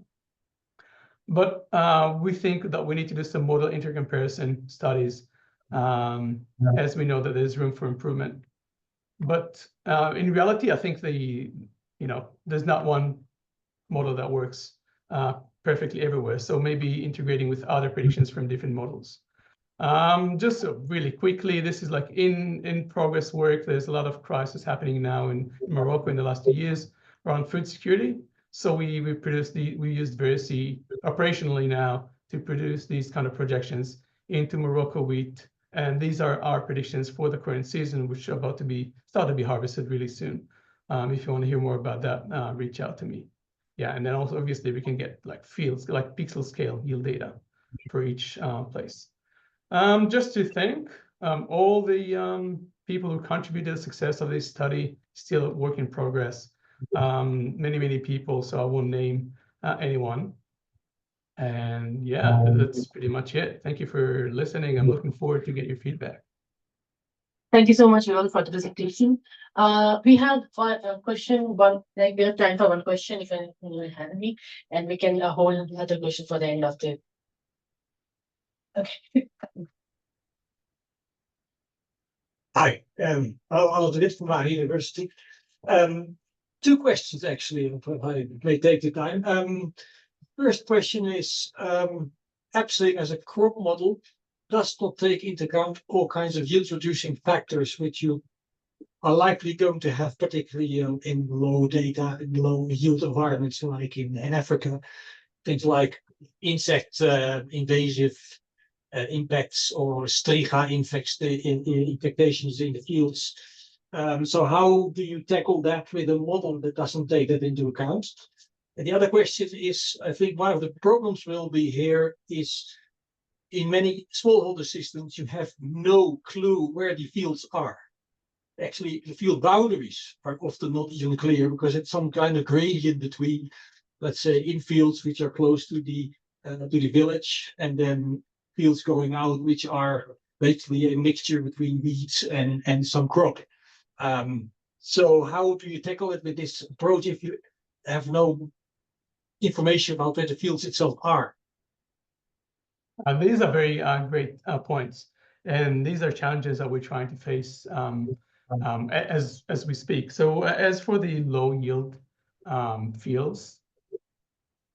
But we think that we need to do some model intercomparison studies as we know that there's room for improvement. But in reality, I think there's not one model that works perfectly everywhere. So maybe integrating with other predictions from different models. Just really quickly, this is like in progress work. There's a lot of crisis happening now in Morocco in the last 2 years around food security. So we used Verisi operationally now to produce these kind of projections into Morocco wheat. And these are our predictions for the current season, which are about to start to be harvested really soon. If you want to hear more about that, reach out to me. Yeah, and then also obviously we can get like fields, like pixel scale yield data for each place. Just to thank all the people who contributed to the success of this study, still a work in progress. Many people, so I won't name anyone. And yeah, that's pretty much it. Thank you for listening. I'm looking forward to get your feedback. Thank you so much, Yvonne, for the presentation. We have a question, we have time for one question if anyone has any, and we can hold another question for the end of the. Okay. Hi, I'll do this from my university. 2 questions actually, if I may take the time. First question is, AppSync as a crop model does not take into account all kinds of yield reducing factors which you are likely going to have, particularly in low yield environments like in Africa. Things like insect invasive impacts or striga infectations in the fields. So how do you tackle that with a model that doesn't take that into account? And the other question is, I think one of the problems will be here is in many smallholder systems, you have no clue where the fields are. Actually, the field boundaries are often not even clear because it's some kind of gradient between, let's say, in fields which are close to the village, and then fields going out which are basically a mixture between weeds and some crop. So how do you tackle it with this approach if you have no information about where the fields itself are? These are very great points, and these are challenges that we're trying to face as we speak. So as for the low yield fields,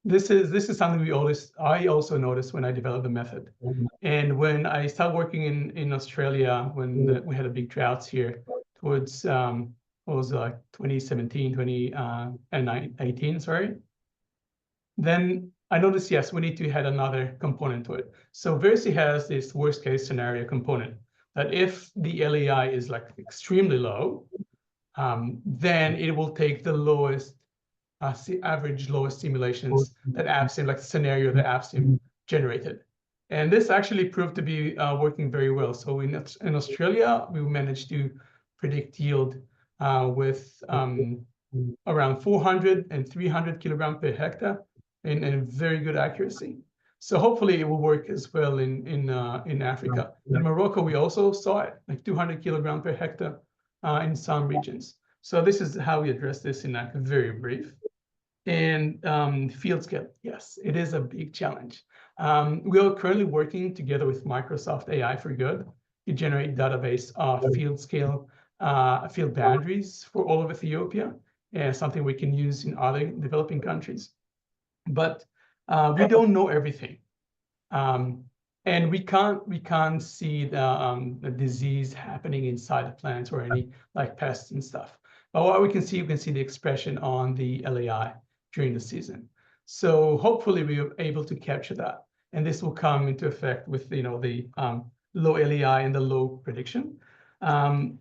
this is something I also noticed when I developed the method. And when I started working in Australia, when we had a big droughts here towards what was it, like 2017, 2018, sorry. Then I noticed, yes, we need to add another component to it. So Versi has this worst case scenario component that if the LEI is like extremely low, then it will take the lowest average lowest simulations that AppSim, like the scenario that AppSim generated. And this actually proved to be working very well. So in Australia, we managed to predict yield with around 400 and 300 kilograms per hectare in very good accuracy. So hopefully it will work as well in Africa. In Morocco, we also saw it, like 200 kilograms per hectare in some regions. So this is how we address this in like very brief. And field scale, yes, it is a big challenge. We are currently working together with Microsoft AI for Good to generate database of field scale, field boundaries for all of Ethiopia, and something we can use in other developing countries. But we don't know everything, and we can't see the disease happening inside the plants or any like pests and stuff. But what we can see the expression on the LAI during the season. So hopefully we are able to capture that, and this will come into effect with the low LAI and the low prediction. And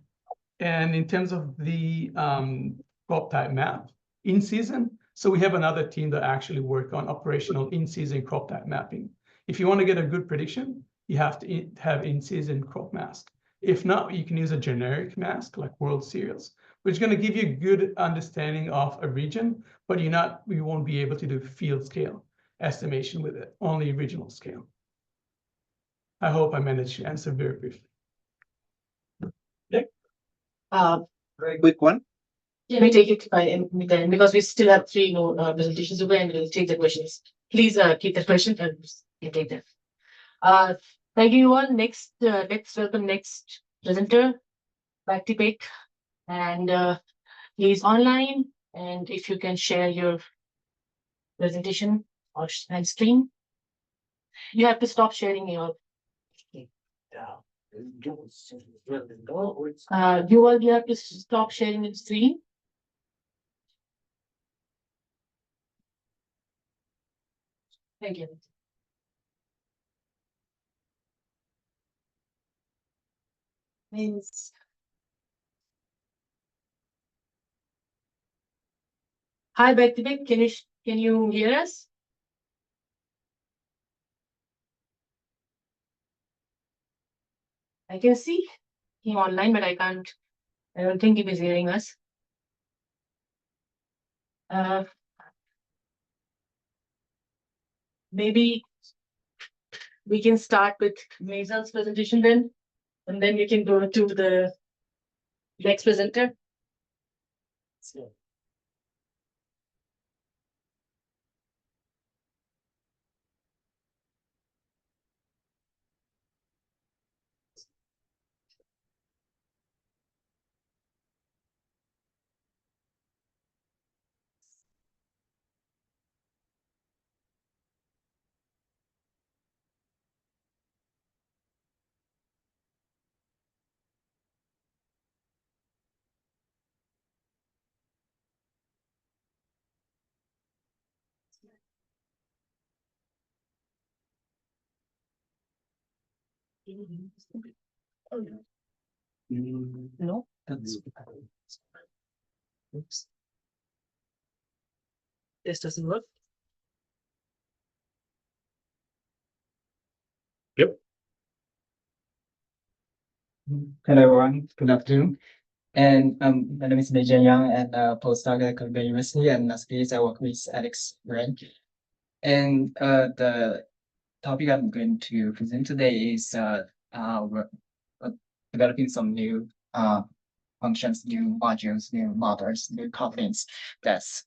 in terms of the crop type map in season, so we have another team that actually work on operational in-season crop type mapping. If you want to get a good prediction, you have to have in-season crop mask. If not, you can use a generic mask like World Cereals, which is going to give you a good understanding of a region, but we won't be able to do field scale estimation with it, only regional scale. I hope I managed to answer very briefly. Very quick one. Can we take it by then, because we still have 3 more presentations to go, and we'll take the questions. Please keep the question and you take that. Thank you all. Next, let's welcome next presenter, Back-to-Pick, and he's online. And if you can share your presentation or and screen, you have to stop sharing your. You have to stop sharing your screen. Thank you. Means. Hi, Back-to-Pick. Can you hear us? I can see him online, but I don't think he is hearing us. Maybe we can start with Maisel's presentation then, and then you can go to the next presenter. No, That's oops. This doesn't work. Hello everyone, good afternoon. And my name is Dejan Yang and postdoc at Columbia University, and as I work with Alex Rank. And the topic I'm going to present today is we're developing some new functions, new modules, new models, new components that's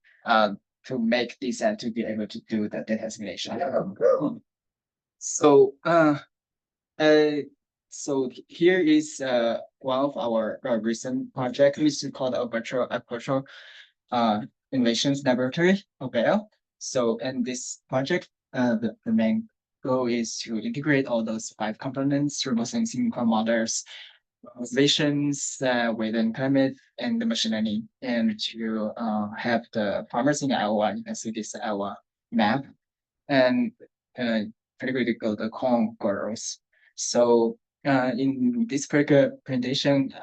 to make this to be able to do the data assimilation. So so here is one of our recent project, which is called a virtual agricultural innovations laboratory, OVL. So in this project, the main goal is to integrate all those 5 components: remote sensing, core models, observations within climate, and the machine learning, and to have the farmers in Iowa. You can see this Iowa map, and particularly the corn growers. So in this particular presentation,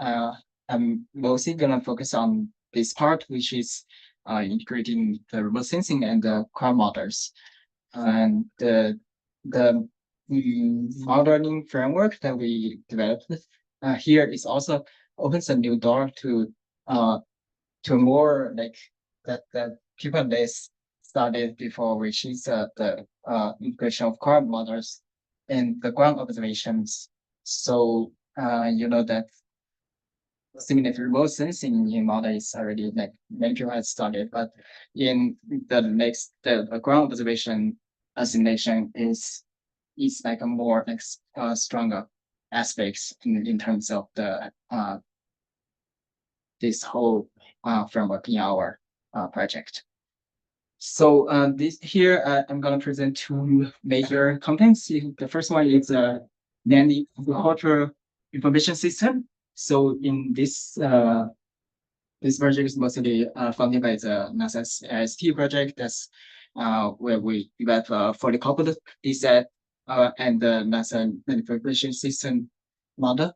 I'm mostly gonna focus on this part, which is integrating the remote sensing and the core models. And the modeling framework that we developed here is also opens a new door to more like that people less studied before, which is the integration of core models and the ground observations. So you know that simulate remote sensing in model is already like many people have studied, but in the next the ground observation simulation is like a more like stronger aspects in terms of the this whole framework in our project. So this here I'm gonna present 2 major contents. The first one is land agricultural information system. So in this this project is mostly funded by the NASA's AST project. That's where we develop fully coupled DSAT and the NASA information system model.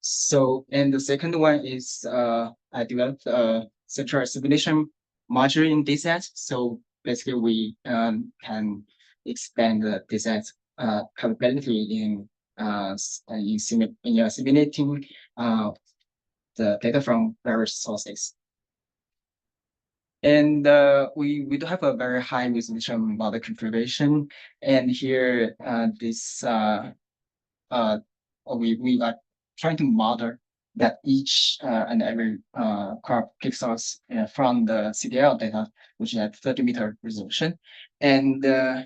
So, and the second one is I developed a central assimilation module in DSAT. So basically, we can expand the DSAT capability in assimilating the data from various sources. And we do have a very high resolution model configuration. And here, this we are trying to model that each and every crop pixels from the CDL data, which is at 30-meter resolution. And the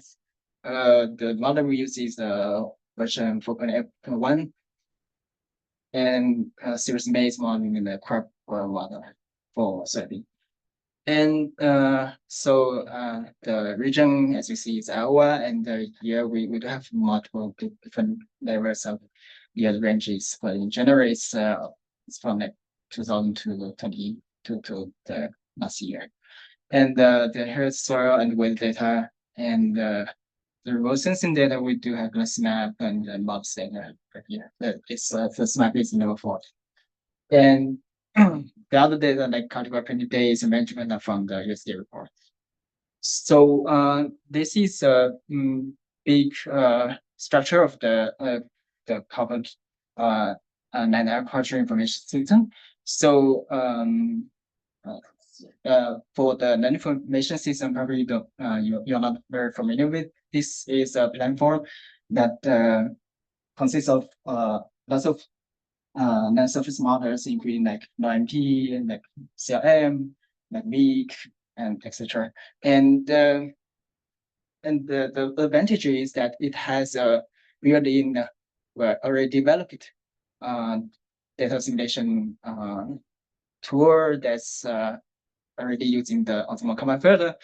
model we use is version 4.1 and series base modeling in the crop model for soybean. And so the region, as you see, is Iowa, and here we do have multiple different levels of yield ranges, but in general, it's from like 2000 to 22 to the last year. And the health soil and wind data and the remote sensing data, we do have the SNAP and the MOBS data here. It's the SNAP is level 4. And the other data like category 20 days management are from the USDA report. So this is a big structure of the covered land agriculture information system. So for the land information system, probably you're not very familiar with. This is a platform that consists of lots of land surface models, including like NOMP and like CLM, like MEEC, and etc. And the advantage is that it has a built-in already developed data simulation tool that's already using the optimal command filter.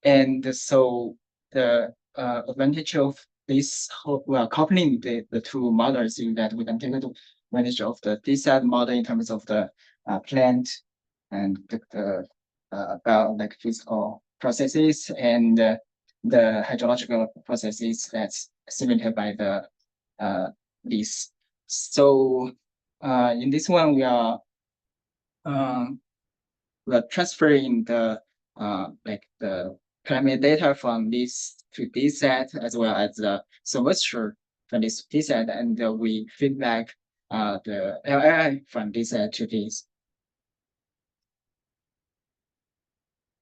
And so the advantage of this whole, coupling the 2 models is that we can take advantage of the DSAT model in terms of the plant and the like physical processes and the hydrological processes that's simulated by the these. So in this one, we are transferring the like the climate data from this to DSAT as well as the semester from this to DSAT, and we feed back the LI from DSAT to this.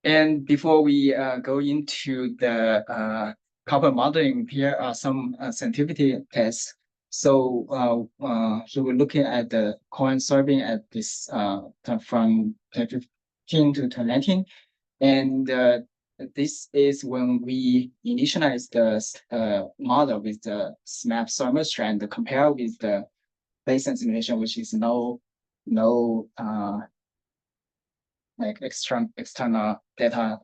And before we go into the copper modeling, here are some sensitivity tests. So so we're looking at the corn soybean at this from 2015 to 2019, and this is when we initialize the model with the SMAP soil moisture and compare with the baseline simulation, which is no like external data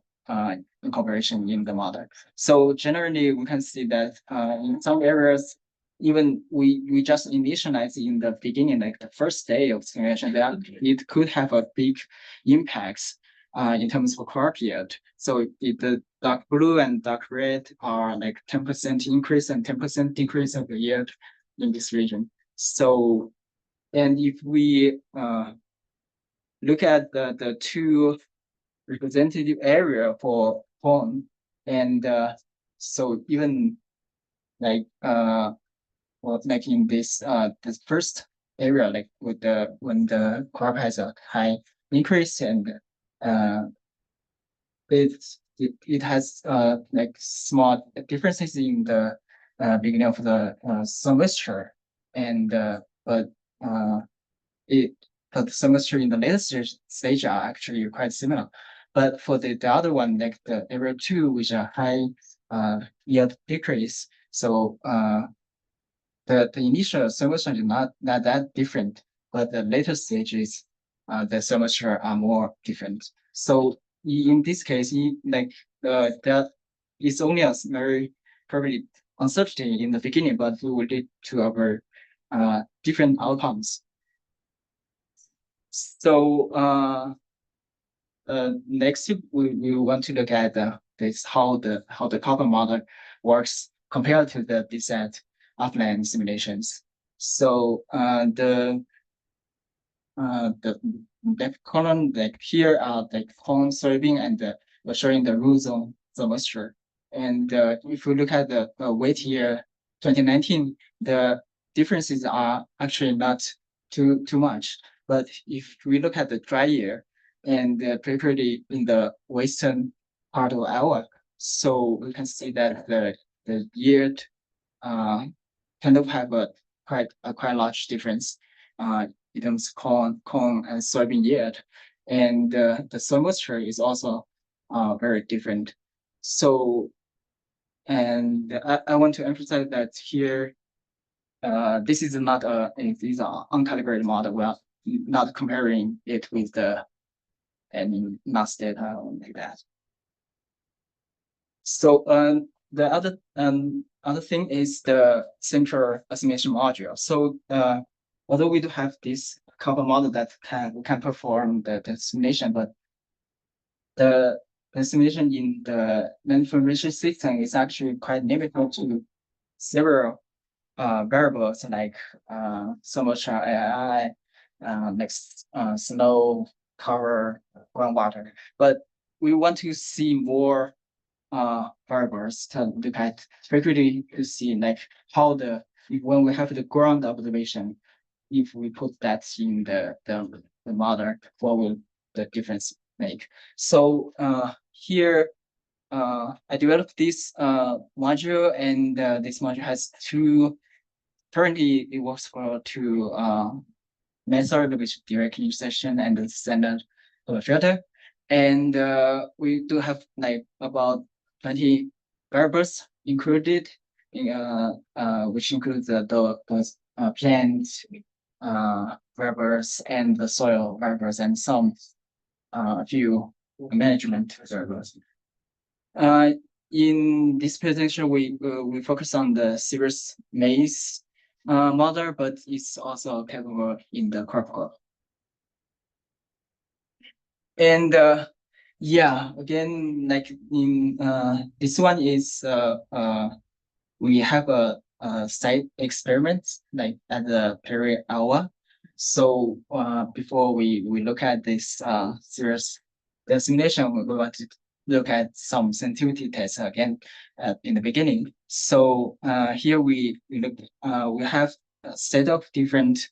incorporation in the model. So generally, we can see that in some areas, even we just initialize in the beginning, like the first day of simulation, that it could have a big impacts in terms of crop yield. So the dark blue and dark red are like 10% increase and 10% decrease of the yield in this region. So, and if we look at the two representative area for corn, and so even like well, like in this first area, like with the when the crop has a high increase and it has like small differences in the beginning of the semester, and but it but the semester in the later stage are actually quite similar. But for the other one, like the area 2, which are high yield decrease, so the initial semester is not that different, but the later stages, the semester are more different. So in this case, like that is only a very probably uncertainty in the beginning, but it will lead to our different outcomes. So next we want to look at this how the carbon model works compared to the descent upland simulations. So the left column, like here are like corn, soybean, and we're showing the root zone moisture. And if we look at the weight year 2019, the differences are actually not too much. But if we look at the dry year, and particularly in the western part of Iowa, so we can see that the yield kind of have a quite large difference in terms of corn and soybean yield, and the soil moisture is also very different. So, and I want to emphasize that here, this is not these are uncalibrated model. We are not comparing it with the any mass data like that. So the other thing is the central assimilation module. So although we do have this carbon model that can perform the simulation, but the simulation in the information system is actually quite limited to several variables like so much AI, like snow, cover, groundwater. But we want to see more variables to look at, particularly to see like how when we have the ground observation, if we put that in the model, what will the difference make? So here I developed this module, and this module has two. Currently, it works for two method, which direct insertion and the standard filter. And we do have like about 20 variables included, which includes the plant variables and the soil variables and some few management variables. In this presentation, we focus on the serious maize model, but it's also capable in the crop growth. And yeah, again, like in this one is we have a site experiment like at the Perry Iowa. So before we look at this serious simulation, we want to look at some sensitivity tests again in the beginning. So here we look we have a set of different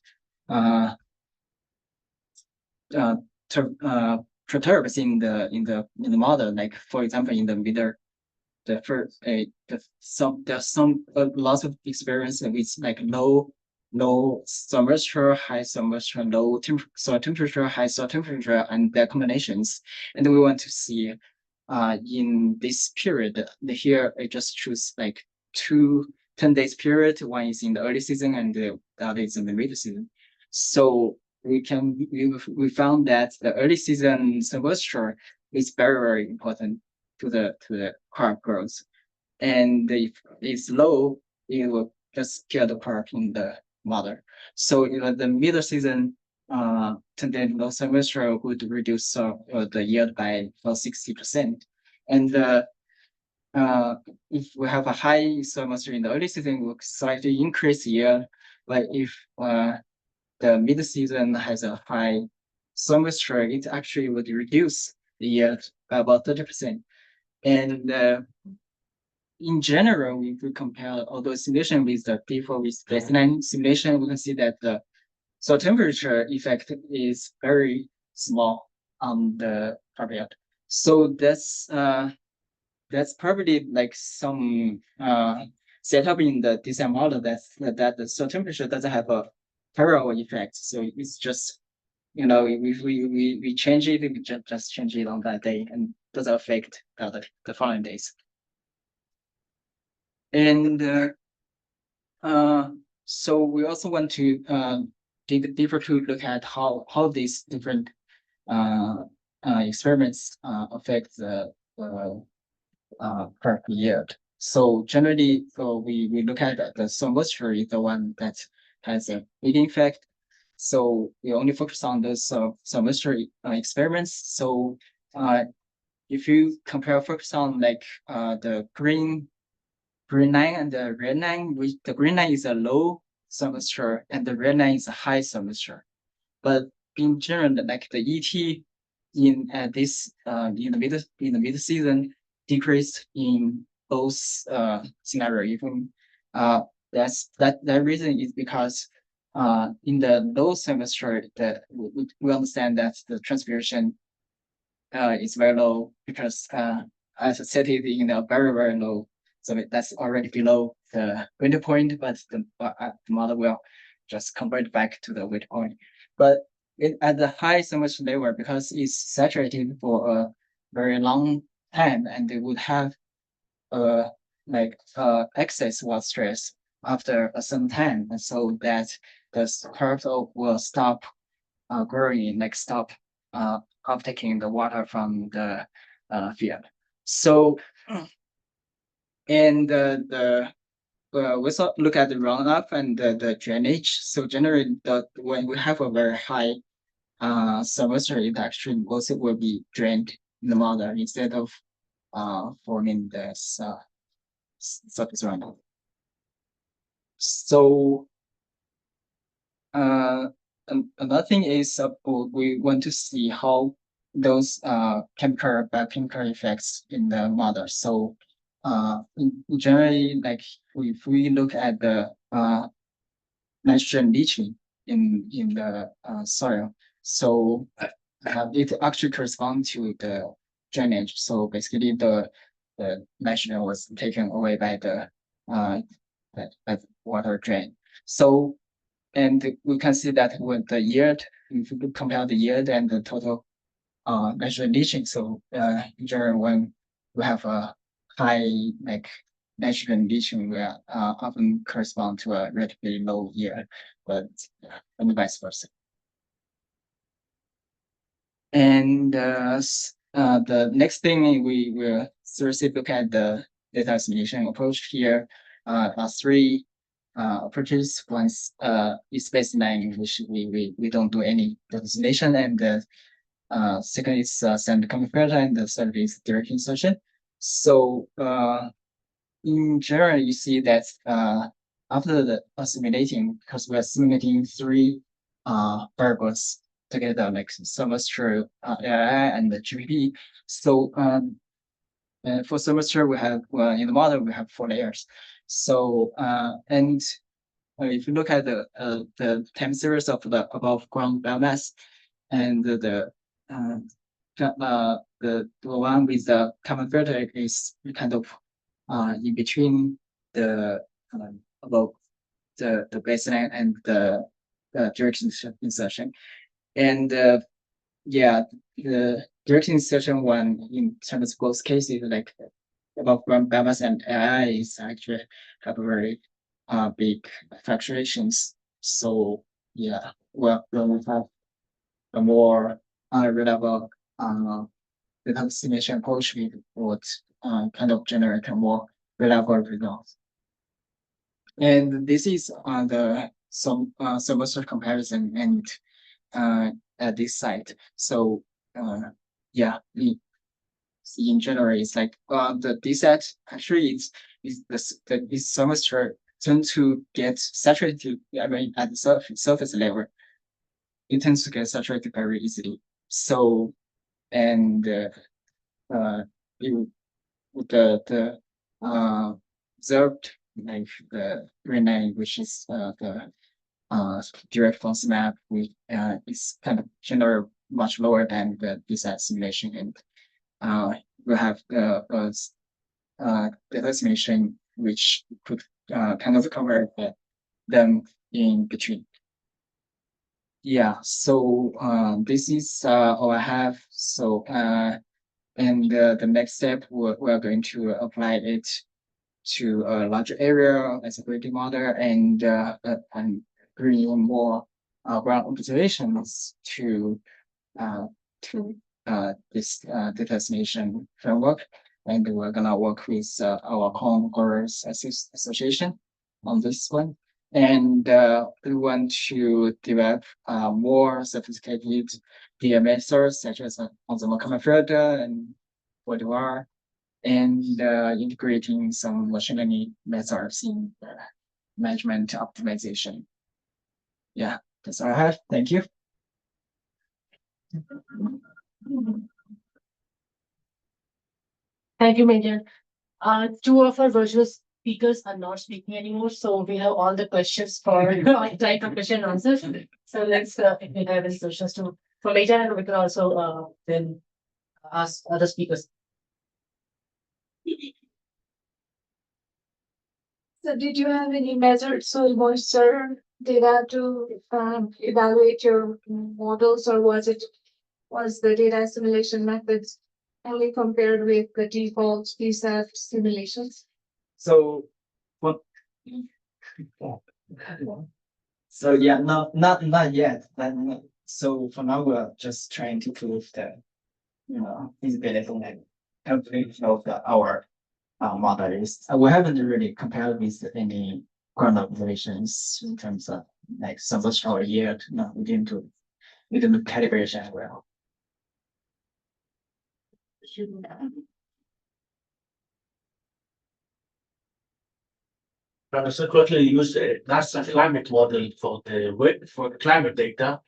perturbs in the model. Like for example, in the middle there's some lots of experience with like low soil moisture, high soil moisture, low soil temperature, high soil temperature, and their combinations. And we want to see in this period, here I just choose like 10 days period. One is in the early season and the other is in the mid season. So we found that the early season soil moisture is very important to the crop growth. And if it's low, it will just kill the crop in the mother. So the middle season 10 day low soil moisture would reduce the yield by about 60%. And if we have a high soil moisture in the early season, we'll slightly increase yield. But if the mid season has a high soil moisture, it actually would reduce the yield by about 30%. And in general, if we compare all those simulation with the before with baseline simulation, we can see that the soil temperature effect is very small on the crop yield. So that's probably like some setup in the design model that the soil temperature doesn't have a parallel effect. So it's just, if we change it, we just change it on that day and doesn't affect the following days. And so we also want to dig deeper to look at how these different experiments affect the crop yield. So generally, we look at the soil moisture is the one that has a leading effect. So we only focus on the soil moisture experiments. So if you focus on like the green line and the red line, the green line is a low soil moisture and the red line is a high soil moisture. But in general, like the ET in the mid season decreased in both scenario. Even that reason is because in the low soil moisture, we understand that the transpiration is very low because as I set it in a very low. So that's already below the winter point, but the model will just convert back to the winter point. But at the high soil moisture level, because it's saturated for a very long time, and it would have excess water stress after a certain time, and so that the curve will stop growing, like stop uptaking the water from the field. So. And we also look at the runoff and the drainage. So generally, when we have a very high soil moisture, it actually also will be drained in the mother instead of forming the surface runoff. So another thing is we want to see how those biochemical effects in the mother. So generally, like if we look at the nitrogen leaching in the soil, so it actually corresponds to the drainage. So basically, the nitrogen was taken away by the water drain. So, and we can see that with the yield, if we compare the yield and the total nitrogen leaching, so in general, when we have a high nitrogen leaching will often correspond to a relatively low yield, but and vice versa. And the next thing we will seriously look at the data assimilation approach here. Are three approaches. One is baseline, which we don't do any data assimilation, and the second is standard common filter, and the third is direct insertion. So in general, you see that after the assimilating, because we are assimilating three variables together, like semester, AI, and the GPP. So for semester, we have in the model we have 4 layers. So and if you look at the time series of the above ground biomass, and the one with the common filter is kind of in between the about the baseline and the direct insertion. And yeah, the direct insertion one in terms of both cases, like about Bambas and AI is actually have very big fluctuations. So yeah, well, when we have a more reliable data estimation approach, we would kind of generate a more reliable results. And this is the semester comparison and at this site. So yeah, in general, it's like the DSAT actually is this semester tend to get saturated. I mean, at the surface level, it tends to get saturated very easily. So and it, the observed like the rename, which is the direct function map, we is kind of generally much lower than the DSAT simulation, and we have the estimation which could kind of cover them in between. Yeah, so this is all I have. So and the next step we're going to apply it to a larger area as a grading model and bring more ground observations to this data estimation framework. And we're gonna work with our Congress Association on this one. And we want to develop more sophisticated data methods such as ensemble common filter and what and integrating some machine learning methods in management optimization. Yeah, that's all I have. Thank you. Thank you, Megan. Two of our virtual speakers are not speaking anymore, so we have all the questions for type of question and answers. So let's if we have any questions to for Megan, and we can also then ask other speakers. So did you have any measured soil moisture data to evaluate your models, or was the data assimilation methods only compared with the default DSAT simulations? So what? So yeah, not yet. But so for now, we're just trying to prove that feasibility and calculation of our models. We haven't really compared with any ground observations in terms of like substantial yet. No, we didn't do calibration as well. Consequently, use a NASA climate model for the climate data.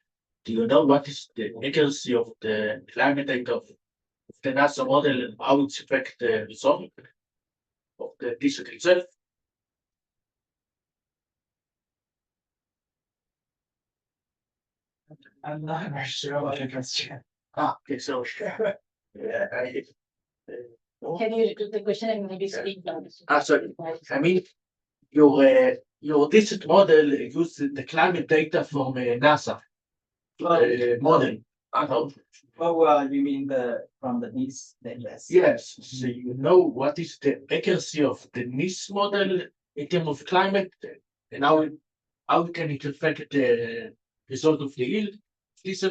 Do you know what is the accuracy of the climate data of the NASA model and how it affects the result of the district itself? I'm not very sure what the question. Okay, so yeah, Can you repeat the question and maybe speak down? sorry. I mean, your district model uses the climate data from NASA model. I know. Oh, you mean from the NIST? Yes. Yes. So you know what is the accuracy of the NIST model in terms of climate, and how can it affect the result of the yield? This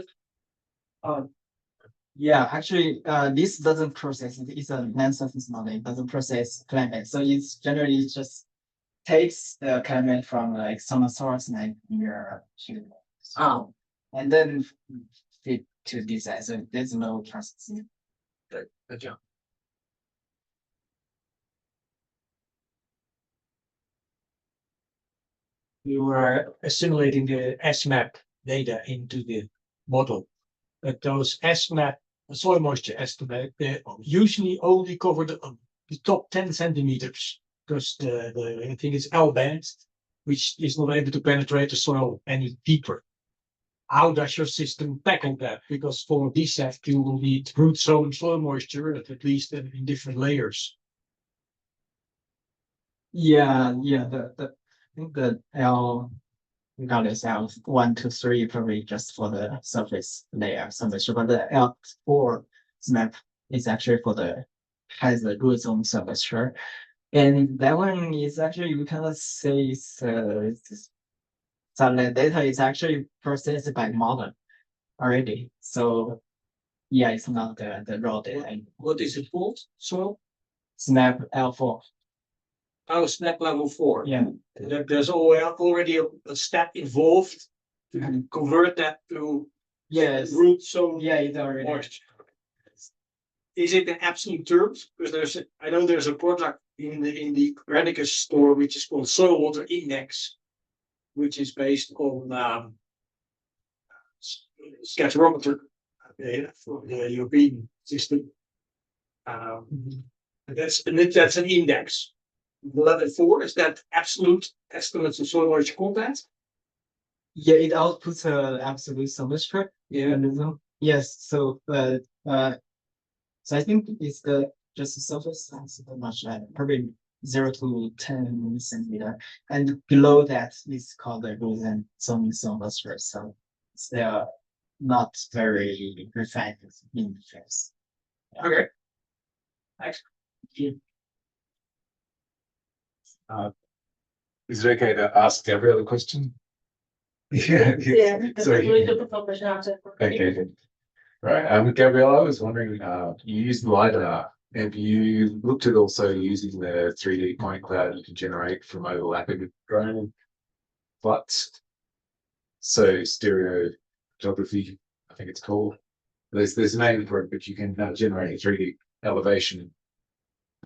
Yeah, actually, this doesn't process. It's a non-surface model. It doesn't process climate, so it's generally just takes the climate from like some source like near and then fit to this side. So there's no processing. good job. We were assimilating the AgMIP data into the model. But those AgMIP soil moisture estimates, they usually only cover the top 10 centimeters because I think it's L band, which is not able to penetrate the soil any deeper. How does your system tackle that? Because for DSAT, you will need root zone soil moisture at least in different layers. Yeah, I think the L regardless L1 to 3 probably just for the surface layer surface, but the L4 map is actually for the has the root zone surface, sure. And that one is actually you can say some data is actually processed by model already. So yeah, it's not the raw data. What is it called? So, Snap L4. oh, snap level 4. Yeah. There's already a step involved to convert that to Yes. root zone Yeah, it's already. moisture. Is it in absolute terms? Because I know there's a product in the Granicus store which is called Soil Water Index, which is based on spectrometer data for the European system. That's an index. Level 4 is that absolute estimates of soil moisture content. Yeah, it outputs a absolute semester. Yeah. Yes. So, so I think it's the just the surface is much like probably 0 to 10 centimeter, and below that is called the root and semester. So they are not very refined in face. Okay. Thanks. Is it okay to ask Gabrielle a question? Yeah. Sorry. Okay. Right. Gabrielle, I was wondering, you use LiDAR. Have you looked at also using the 3D point cloud you can generate from overlapping drone flights? So stereo photography, I think it's called. There's a name for it, but you can generate a 3D elevation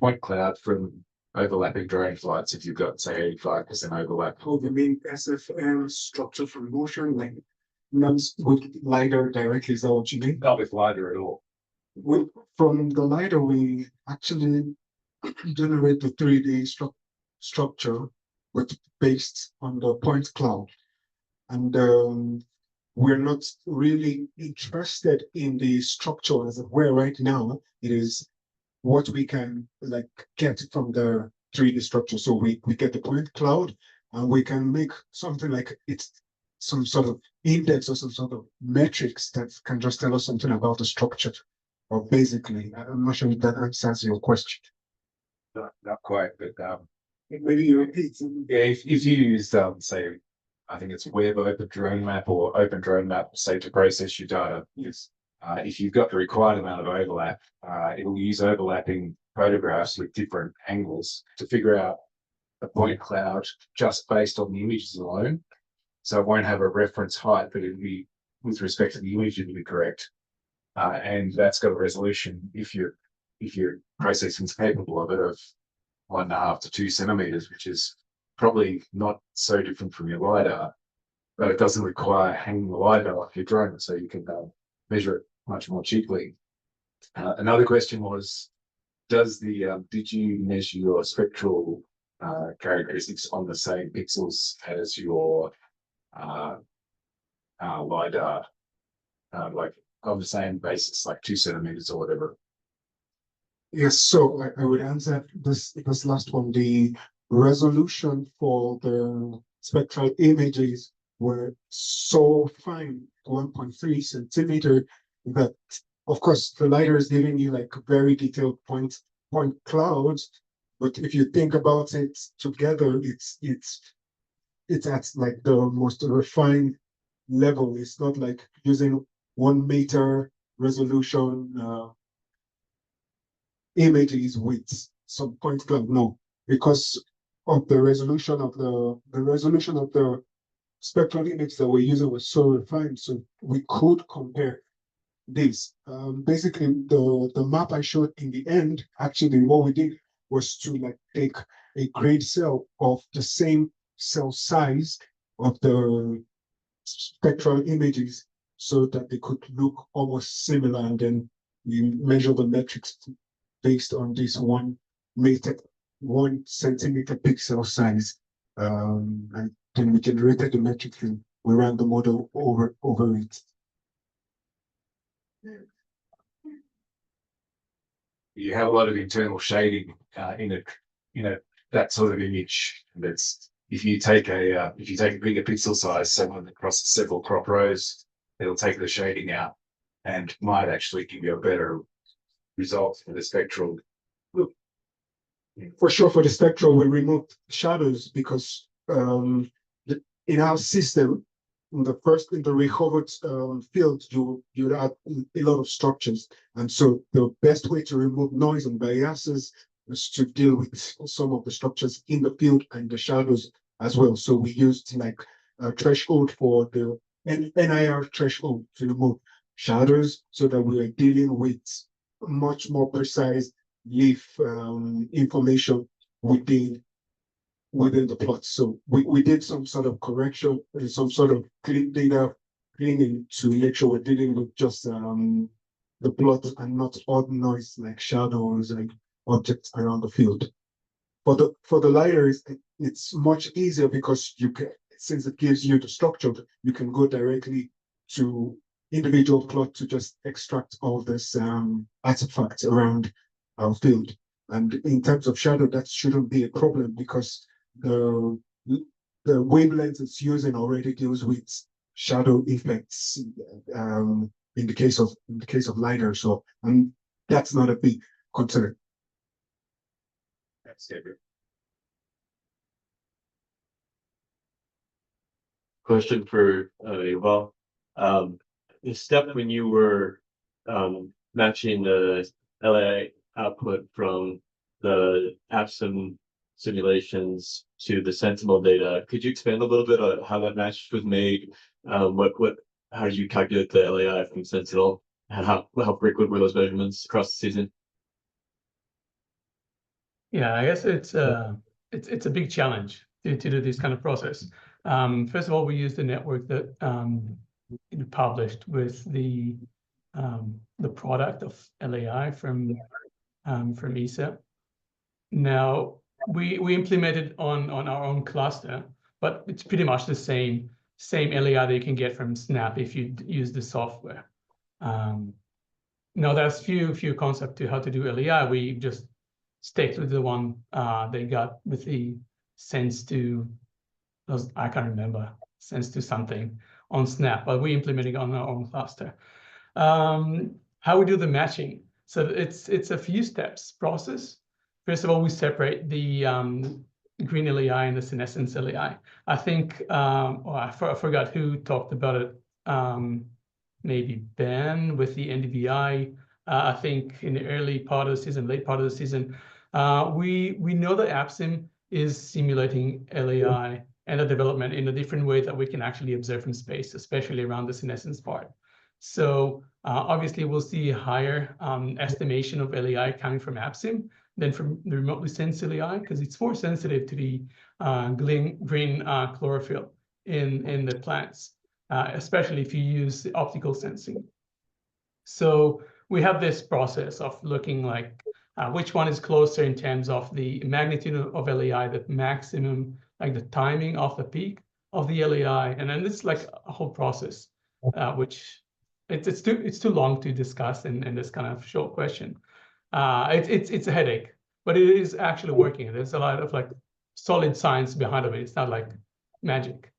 point cloud from overlapping drone flights if you've got, say, 85% overlap. Oh, you mean SFM structure from motion, like nuns with LiDAR directly, is that what you mean? Not with LiDAR at all. From the LiDAR, we actually generate the 3D structure with based on the point cloud. And we're not really interested in the structure as it were right now. It is what we can like get from the 3D structure. So we get the point cloud and we can make something like it's some sort of index or some sort of metrics that can just tell us something about the structure. Or basically, I'm not sure if that answers your question. Not quite, but Maybe you repeat. yeah, if you use say, I think it's Web Open Drone Map or Open Drone Map, say, to process your data. Yes. If you've got the required amount of overlap, it'll use overlapping photographs with different angles to figure out a point cloud just based on the images alone. So it won't have a reference height, but it'll be, with respect to the image, it'll be correct. And that's got a resolution, if your processing's capable of it, of 1.5 to 2 centimeters, which is probably not so different from your LiDAR, but it doesn't require hanging the LiDAR off your drone, so you can measure it much more cheaply. Another question was, did you measure your spectral characteristics on the same pixels as your LiDAR, like on the same basis, like 2 centimeters or whatever? Yes, so I would answer this last one. The resolution for the spectral images were so fine, 1.3 centimeter, that of course the LiDAR is giving you like very detailed point clouds. But if you think about it together, it's at like the most refined level. It's not like using 1 meter resolution images with some point cloud. No, because of the resolution of the spectral image that we're using was so refined, so we could compare this. Basically, the map I showed in the end, actually, what we did was to like take a grade cell of the same cell size of the spectral images so that they could look almost similar, and then we measure the metrics based on this 1 centimeter pixel size. And then we generated the metric and we ran the model over it. You have a lot of internal shading in a that sort of image. That's if you take a bigger pixel size, someone across several crop rows, it'll take the shading out and might actually give you a better result for the spectral. For sure, for the spectral, we removed shadows because in our system, in the rehovered field, you add a lot of structures, and so the best way to remove noise and biases is to deal with some of the structures in the field and the shadows as well. So we used like a threshold for the NIR threshold to remove shadows, so that we are dealing with much more precise leaf information within the plot. So we did some sort of correction, some sort of cleaning to make sure we're dealing with just the plot and not odd noise like shadows and objects around the field. For the LiDAR, it's much easier because you can, since it gives you the structure, you can go directly to individual plot to just extract all this artifacts around our field. And in terms of shadow, that shouldn't be a problem because the wavelength it's using already deals with shadow effects in the case of LiDAR. So that's not a big concern. That's it. Question for Yuval. The step when you were matching the LA output from the APSIM simulations to the Sentinel data, could you expand a little bit on how that match was made? How did you calculate the LAI from Sentinel? And how frequent were those measurements across the season? Yeah, I guess it's a big challenge to do this kind of process. First of all, we used the network that published with the product of LAI from ESA. Now we implemented on our own cluster, but it's pretty much the same LAI that you can get from Snap if you use the software. Now there's few concepts to how to do LAI. We just stick with the one they got with the sense to, I can't remember, sense to something on Snap, but we implemented on our own cluster. How we do the matching? So it's a few steps process. First of all, we separate the green LAI and the senescence LAI. I think, I forgot who talked about it. Maybe Ben with the NDVI. I think in the early part of the season, late part of the season, we know that APSIM is simulating LAI and the development in a different way that we can actually observe from space, especially around the senescence part. So obviously we'll see higher estimation of LAI coming from APSIM than from the remotely sensed LAI, because it's more sensitive to the green chlorophyll in the plants, especially if you use the optical sensing. So we have this process of looking like which one is closer in terms of the magnitude of LAI, the maximum, like the timing of the peak of the LAI, and then it's like a whole process, which it's too long to discuss in this kind of short question. It's a headache, but it is actually working. There's a lot of like solid science behind it. It's not like magic.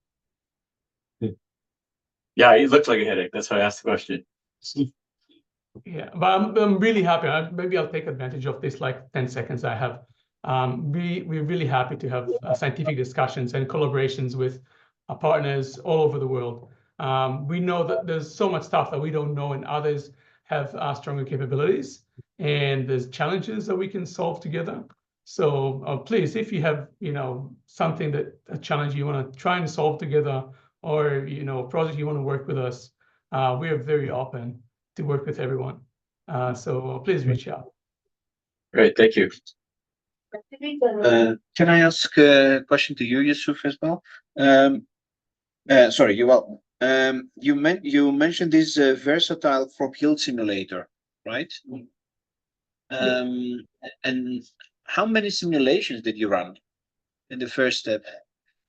Yeah, it looks like a headache. That's why I asked the question. Yeah, but I'm really happy. Maybe I'll take advantage of this like 10 seconds I have. We're really happy to have scientific discussions and collaborations with our partners all over the world. We know that there's so much stuff that we don't know and others have stronger capabilities, and there's challenges that we can solve together. So please, if you have, something a challenge you want to try and solve together, or, a project you want to work with us, we are very open to work with everyone. So please reach out. Great, thank you. Can I ask a question to you, Yusuf, as well? Sorry, Yuval. You mentioned this versatile crop yield simulator, right? And how many simulations did you run in the first step?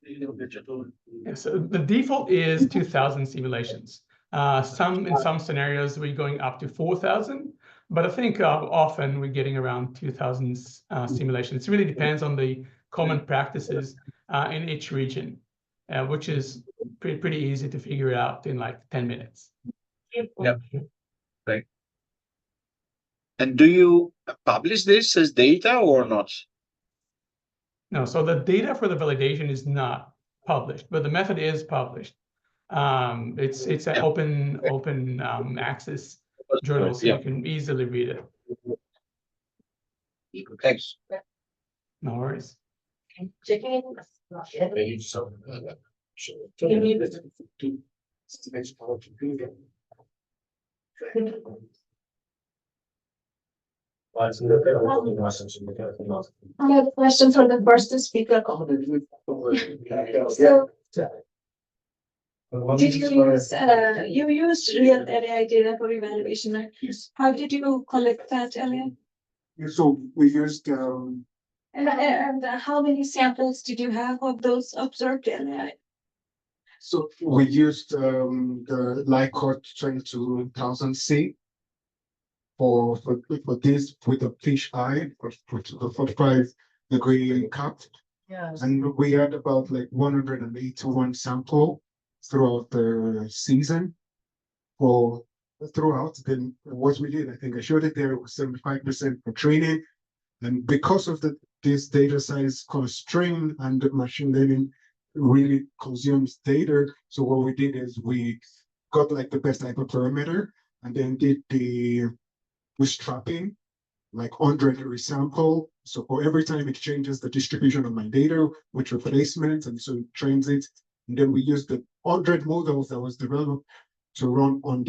Yeah, so the default is 2,000 simulations. In some scenarios we're going up to 4,000, but I think often we're getting around 2,000 simulations. It really depends on the common practices in each region, which is pretty easy to figure out in like 10 minutes. Yep. And do you publish this as data or not? No, so the data for the validation is not published, but the method is published. It's an open access journal, so you can easily read it. Thanks. No worries. Checking I have a question for the first speaker. So, did you use, you used real area data for evaluation, right? How did you collect that area? So we used And how many samples did you have of those observed area? so we used the Lycott 22,000C for this with the fish eye for the 45-degree cap. Yeah. And we had about like 181 sample throughout the season. For throughout, then what we did, I think I showed it there, was 75% for training. And because of this data size constraint and the machine learning really consumes data, so what we did is we got like the best hyperparameter and then did the bootstrapping, like 100 resample. So for every time it changes the distribution of my data with replacements, and so it trains it. And then we use the 100 models that was developed to run on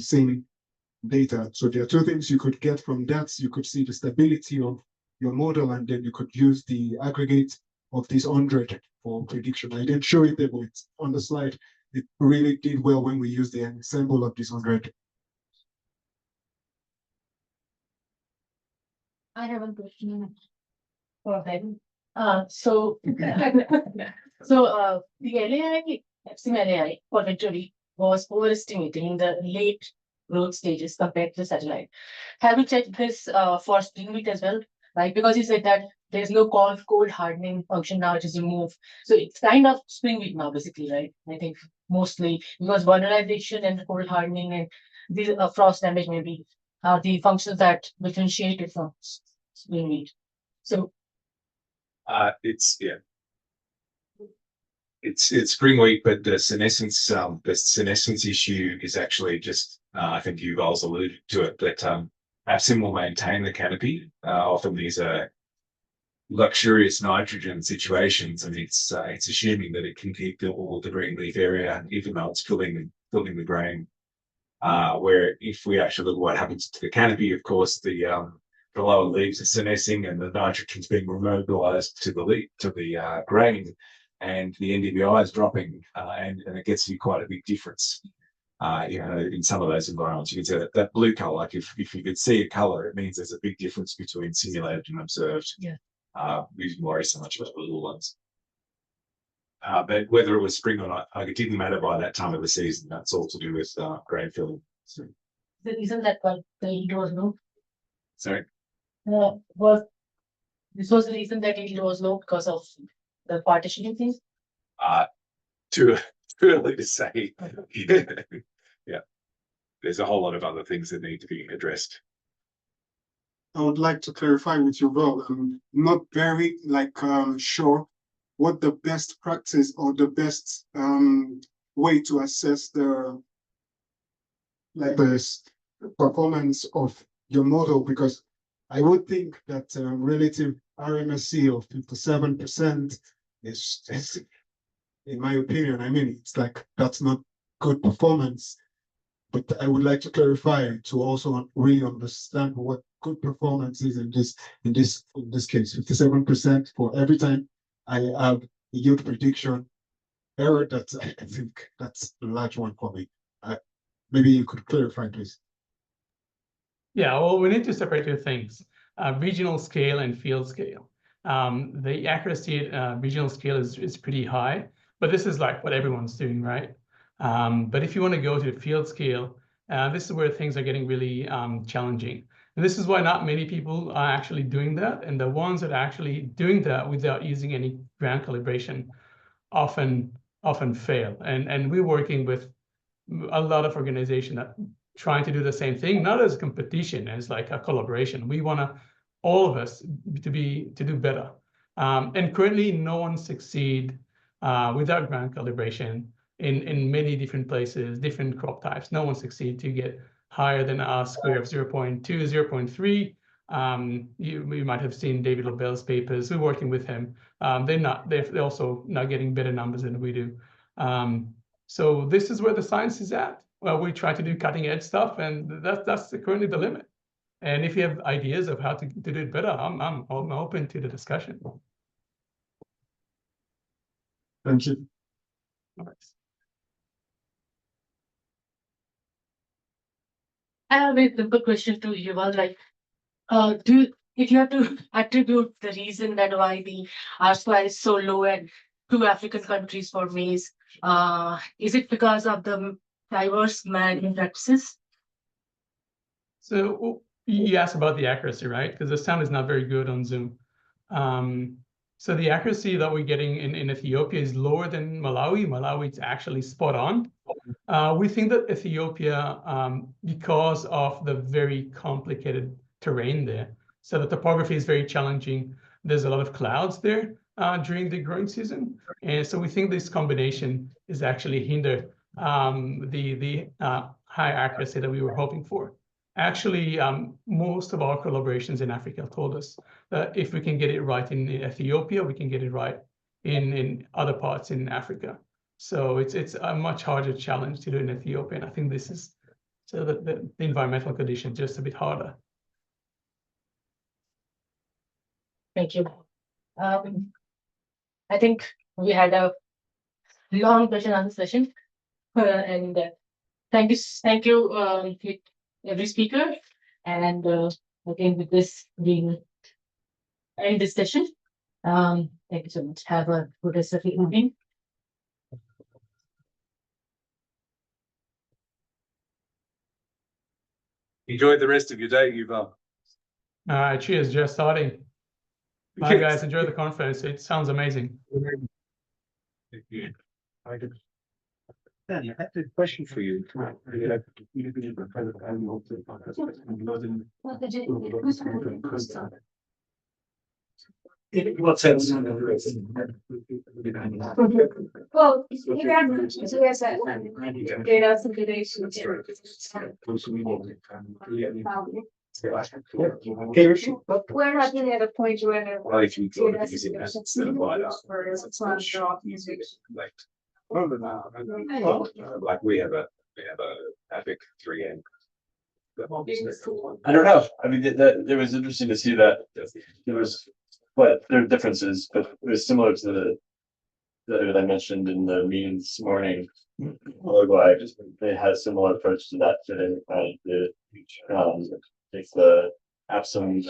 same data. So there are two things you could get from that. You could see the stability of your model, and then you could use the aggregate of these 100 for prediction. I didn't show it there, but it's on the slide. It really did well when we used the ensemble of these 100. I have a question for them. So the LAI, AgMIP10 for Victory was overestimating in the late growth stages compared to the satellite. Have you checked this for spring wheat as well? Like, because you said that there's no cold hardening function now, it is removed. So it's kind of spring wheat now, basically, right? I think mostly because volatilization and cold hardening and these frost damage maybe are the functions that differentiate it from spring wheat. So It's spring wheat, but the senescence issue is actually just I think you've also alluded to it, that Assim will maintain the canopy. Often these are luxurious nitrogen situations, and it's assuming that it can keep all the green leaf area even though it's filling the grain. Where if we actually look at what happens to the canopy, of course the lower leaves are senescing and the nitrogen's being remobilized to the grain, and the NDVI is dropping, and it gets you quite a big difference. In some of those environments, you can see that blue color. Like if you could see a color, it means there's a big difference between simulated and observed. Yeah. We didn't worry so much about the little ones. But whether it was spring or not, it didn't matter by that time of the season. That's all to do with grain filling. So, the reason that the yield was low. sorry. This was the reason that yield was low because of the partitioning thing. Too early to say. Yeah, there's a whole lot of other things that need to be addressed. I would like to clarify with you, Rob. I'm not very sure what the best practice or the best way to assess the performance of your model, because I would think that relative RMSE of 57% is, in my opinion, I mean, it's like that's not good performance. But I would like to clarify to also really understand what good performance is in this case. 57% for every time I have a yield prediction error. That's, I think that's a large one for me. Maybe you could clarify, please. Yeah, well, we need to separate two things: regional scale and field scale. The accuracy at regional scale is pretty high, but this is like what everyone's doing, right? But if you want to go to the field scale, this is where things are getting really challenging. And this is why not many people are actually doing that. And the ones that are actually doing that without using any ground calibration often fail. And we're working with a lot of organizations that trying to do the same thing, not as a competition, as like a collaboration. We want to all of us to do better. And currently, no one succeed without ground calibration in many different places, different crop types. No one succeed to get higher than a square of 0.2, 0.3. You might have seen David Lobel's papers. We're working with him. They're also not getting better numbers than we do. So this is where the science is at. Well, we try to do cutting edge stuff, and that's currently the limit. And if you have ideas of how to do it better, I'm open to the discussion. Thank you. All right. I have a simple question to you all. Like, if you have to attribute the reason that why the R square is so low at 2 African countries for maize, is it because of the diverse management practices? So you asked about the accuracy, right? Because the sound is not very good on Zoom. So the accuracy that we're getting in Ethiopia is lower than Malawi. Malawi is actually spot on. We think that Ethiopia, because of the very complicated terrain there, so the topography is very challenging. There's a lot of clouds there during the growing season. And so we think this combination is actually hinder the high accuracy that we were hoping for. Actually, most of our collaborations in Africa told us that if we can get it right in Ethiopia, we can get it right in other parts in Africa. So it's a much harder challenge to do in Ethiopia. And I think this is so that the environmental conditions just a bit harder. Thank you. I think we had a long question on the session, and thank you, every speaker. And I think with this being end this session, thank you so much. Have a good rest of the evening. Enjoy the rest of your day, Yuval. All right, cheers, just starting. Bye, guys. Enjoy the conference. It sounds amazing. Dan, I have a question for you. In what sense? Well, you have data assimilation. We're not at a point where. Well, if you data thought using that assimilation instead of wide up, it's not drop music. like we have a Epic 3M. I don't know. I mean, it was interesting to see that there was, but there are differences, but it was similar to that I mentioned in the meeting this morning. Uruguay, they had a similar approach to that today. Take the Epsom